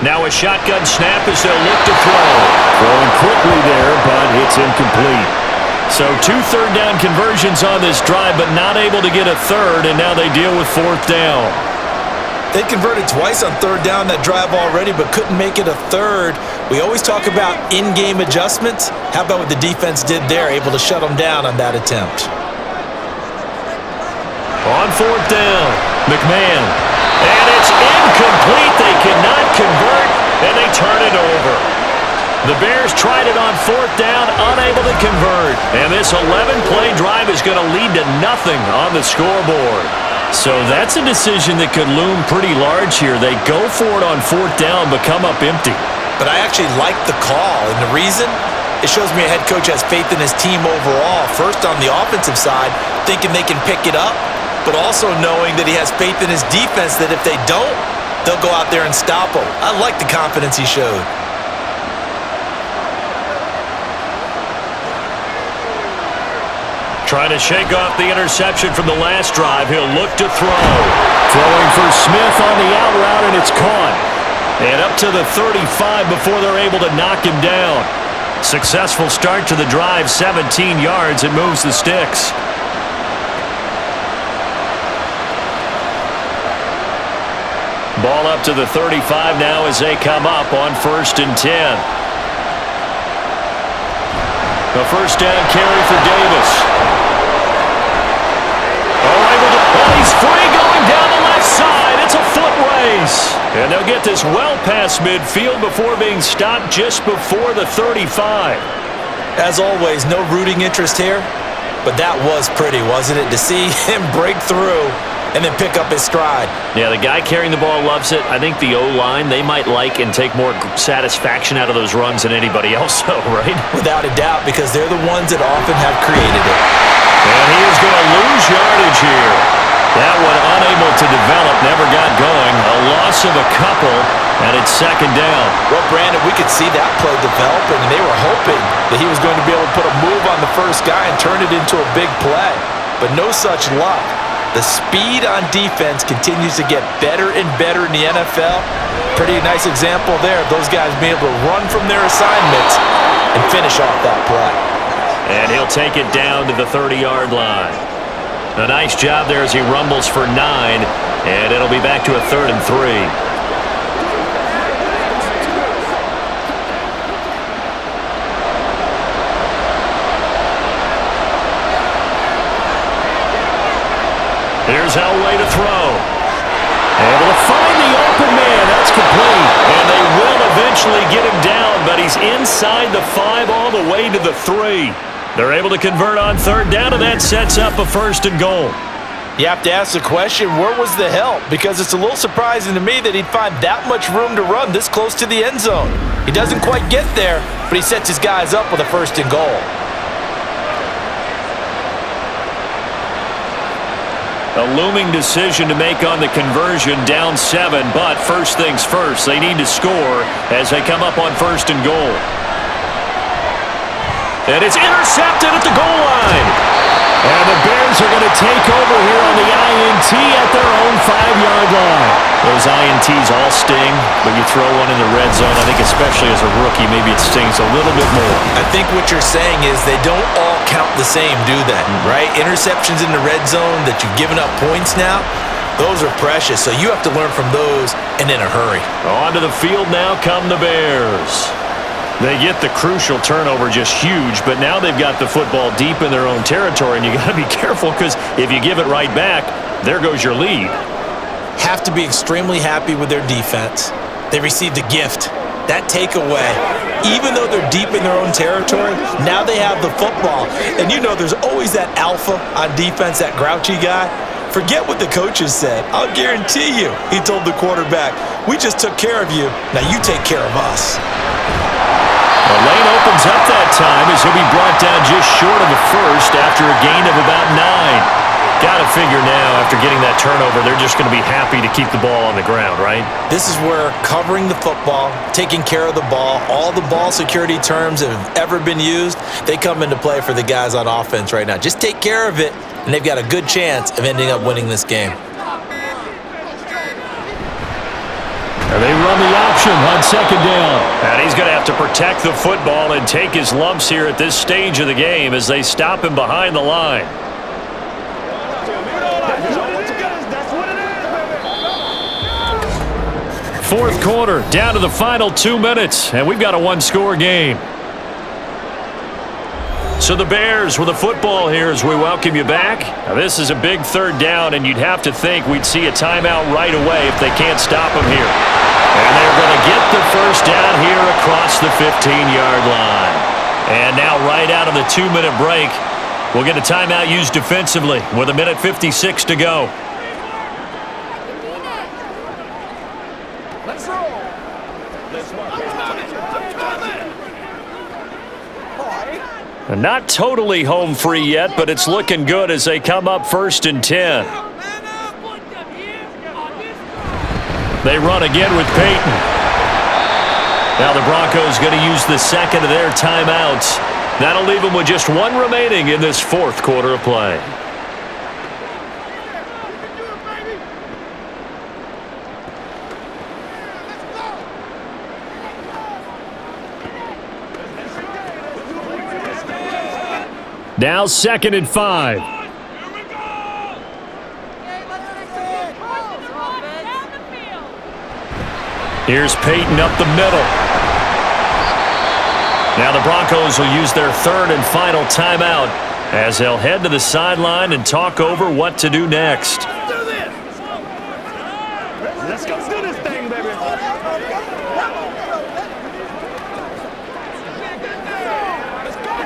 Now a shotgun snap as they'll look to throw. Throwing quickly there, but it's incomplete. So 2 third down conversions on this drive, but not able to get a third, and now they deal with fourth down. They converted twice on third down that drive already, but couldn't make it a third. We always talk about in-game adjustments. How about what the defense did there, able to shut them down on that attempt? On fourth down, McMahon. And it's incomplete. They cannot convert, and they turn it over. The Bears tried it on fourth down, unable to convert. And this 11-play drive is going to lead to nothing on the scoreboard. So that's a decision that could loom pretty large here. They go for it on fourth down, but come up empty. But I actually like the call, and the reason? It shows me a head coach has faith in his team overall. First on the offensive side, thinking they can pick it up, but also knowing that he has faith in his defense that if they don't, they'll go out there and stop them. I like the confidence he showed. Trying to shake off the interception from the last drive. He'll look to throw. Throwing for Smith on the out route, and it's caught. And up to the 35 before they're able to knock him down. Successful start to the drive, 17 yards, and moves the sticks. Ball up to the 35 now as they come up on 1st and 10. A first down carry for Davis. He's free going down the left side. It's a foot race. And they'll get this well past midfield before being stopped just before the 35. As always, no rooting interest here, but that was pretty, wasn't it? To see him break through and then pick up his stride. Yeah, the guy carrying the ball loves it. I think the O-line, they might like and take more satisfaction out of those runs than anybody else, though, right? Without a doubt, because they're the ones that often have created it. And he is going to lose yardage here. That one unable to develop, never got going. A loss of a couple, and it's second down. Well, Brandon, we could see that play developing, and they were hoping that he was going to be able to put a move on the first guy and turn it into a big play. But no such luck. The speed on defense continues to get better and better in the NFL. Pretty nice example there of those guys being able to run from their assignments and finish off that play. And he'll take it down to the 30-yard line. A nice job there as he rumbles for 9, and it'll be back to a 3rd and 3. Here's Elway to throw. Able to find the open man. That's complete. And they will eventually get him down, but he's inside the 5 all the way to the 3. They're able to convert on third down, and that sets up a 1st and goal. You have to ask the question, where was the help? Because it's a little surprising to me that he'd find that much room to run this close to the end zone. He doesn't quite get there, but he sets his guys up with a 1st and goal. A looming decision to make on the conversion, down 7, but first things first, they need to score as they come up on 1st and goal. And it's intercepted at the goal line. And the Bears are going to take over here on the INT at their own 5-yard line. Those INTs all sting, but you throw one in the red zone, I think especially as a rookie, maybe it stings a little bit more. I think what you're saying is they don't all count the same, do they? Right? Interceptions in the red zone that you've given up points now, those are precious. So you have to learn from those and in a hurry. Onto the field now come the Bears. They get the crucial turnover, just huge, but now they've got the football deep in their own territory, and you got to be careful because if you give it right back, there goes your lead. Have to be extremely happy with their defense. They received a gift. That takeaway, even though they're deep in their own territory, now they have the football. And you know there's always that alpha on defense, that grouchy guy. Forget what the coaches said. I'll guarantee you, he told the quarterback, we just took care of you. Now you take care of us. The lane opens up that time as he'll be brought down just short of the 1st after a gain of about 9. Got to figure now, after getting that turnover, they're just going to be happy to keep the ball on the ground, right? This is where covering the football, taking care of the ball, all the ball security terms that have ever been used, they come into play for the guys on offense right now. Just take care of it, and they've got a good chance of ending up winning this game. And they run the option on second down. And he's going to have to protect the football and take his lumps here at this stage of the game as they stop him behind the line. Fourth quarter, down to the final 2 minutes, and we've got a one-score game. So the Bears with the football here as we welcome you back. Now this is a big third down, and you'd have to think we'd see a timeout right away if they can't stop them here. And they're going to get the first down here across the 15-yard line. And now right out of the 2-minute break, we'll get a timeout used defensively with 1:56 to go. Not totally home free yet, but it's looking good as they come up 1st and 10. They run again with Peyton. Now the Broncos going to use the second of their timeouts. That'll leave them with just one remaining in this fourth quarter of play. Now 2nd and 5. Here's Peyton up the middle. Now the Broncos will use their third and final timeout as they'll head to the sideline and talk over what to do next. Let's go do this thing, baby.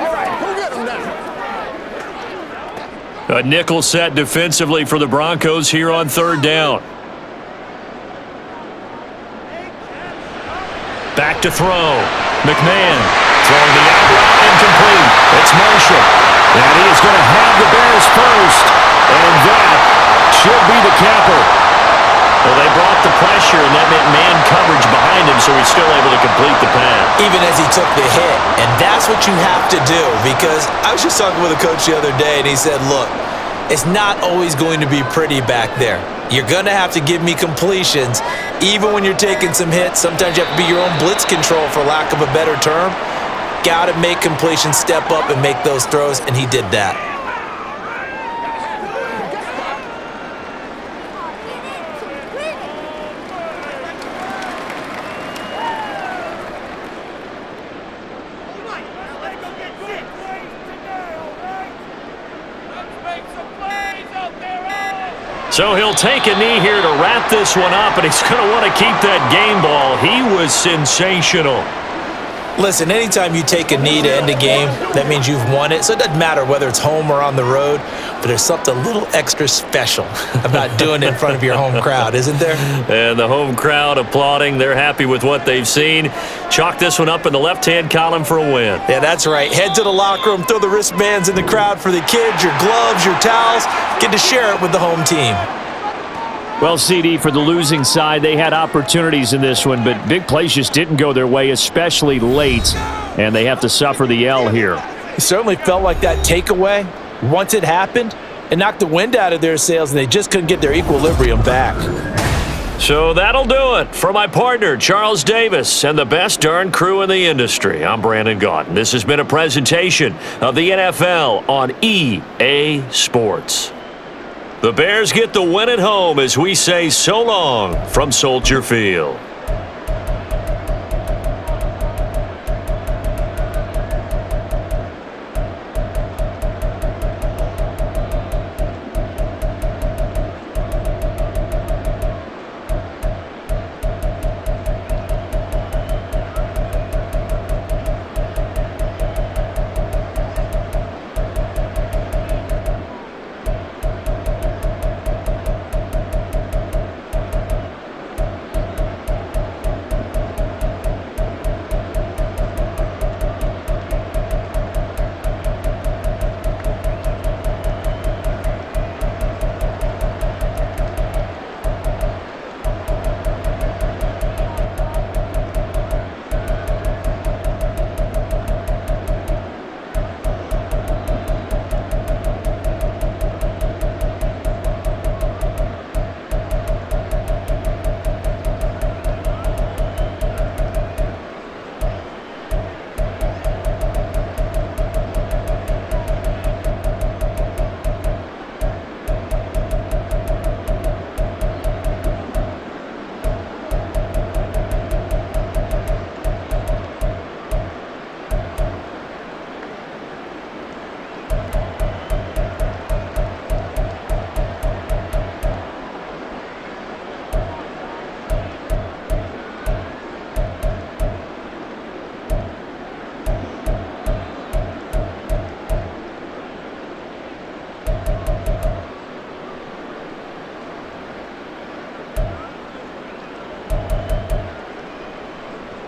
All right, who got him now? A nickel set defensively for the Broncos here on third down. Back to throw. McMahon throwing the out route incomplete. It's Marshall. And he is going to have the Bears first. And that should be the capper. Well, they brought the pressure, and that meant man coverage behind him, so he's still able to complete the pass. Even as he took the hit. And that's what you have to do, because I was just talking with a coach the other day, and he said, look, it's not always going to be pretty back there. You're going to have to give me completions. Even when you're taking some hits, sometimes you have to be your own blitz control, for lack of a better term. Got to make completions, step up, and make those throws, and he did that. So he'll take a knee here to wrap this one up, and he's going to want to keep that game ball. He was sensational. Listen, anytime you take a knee to end a game, that means you've won it. So it doesn't matter whether it's home or on the road, but there's something a little extra special about doing it in front of your home crowd, isn't there? And the home crowd applauding. They're happy with what they've seen. Chalk this one up in the left-hand column for a win. Yeah, that's right. Head to the locker room, throw the wristbands in the crowd for the kids, your gloves, your towels. Get to share it with the home team. Well, CD, for the losing side, they had opportunities in this one, but big plays just didn't go their way, especially late, and they have to suffer the L here. It certainly felt like that takeaway, once it happened, it knocked the wind out of their sails, and they just couldn't get their equilibrium back. So that'll do it for my partner, Charles Davis, and the best darn crew in the industry. I'm Brandon Gaudin. This has been a presentation of the NFL on EA Sports. The Bears get the win at home as we say so long from Soldier Field.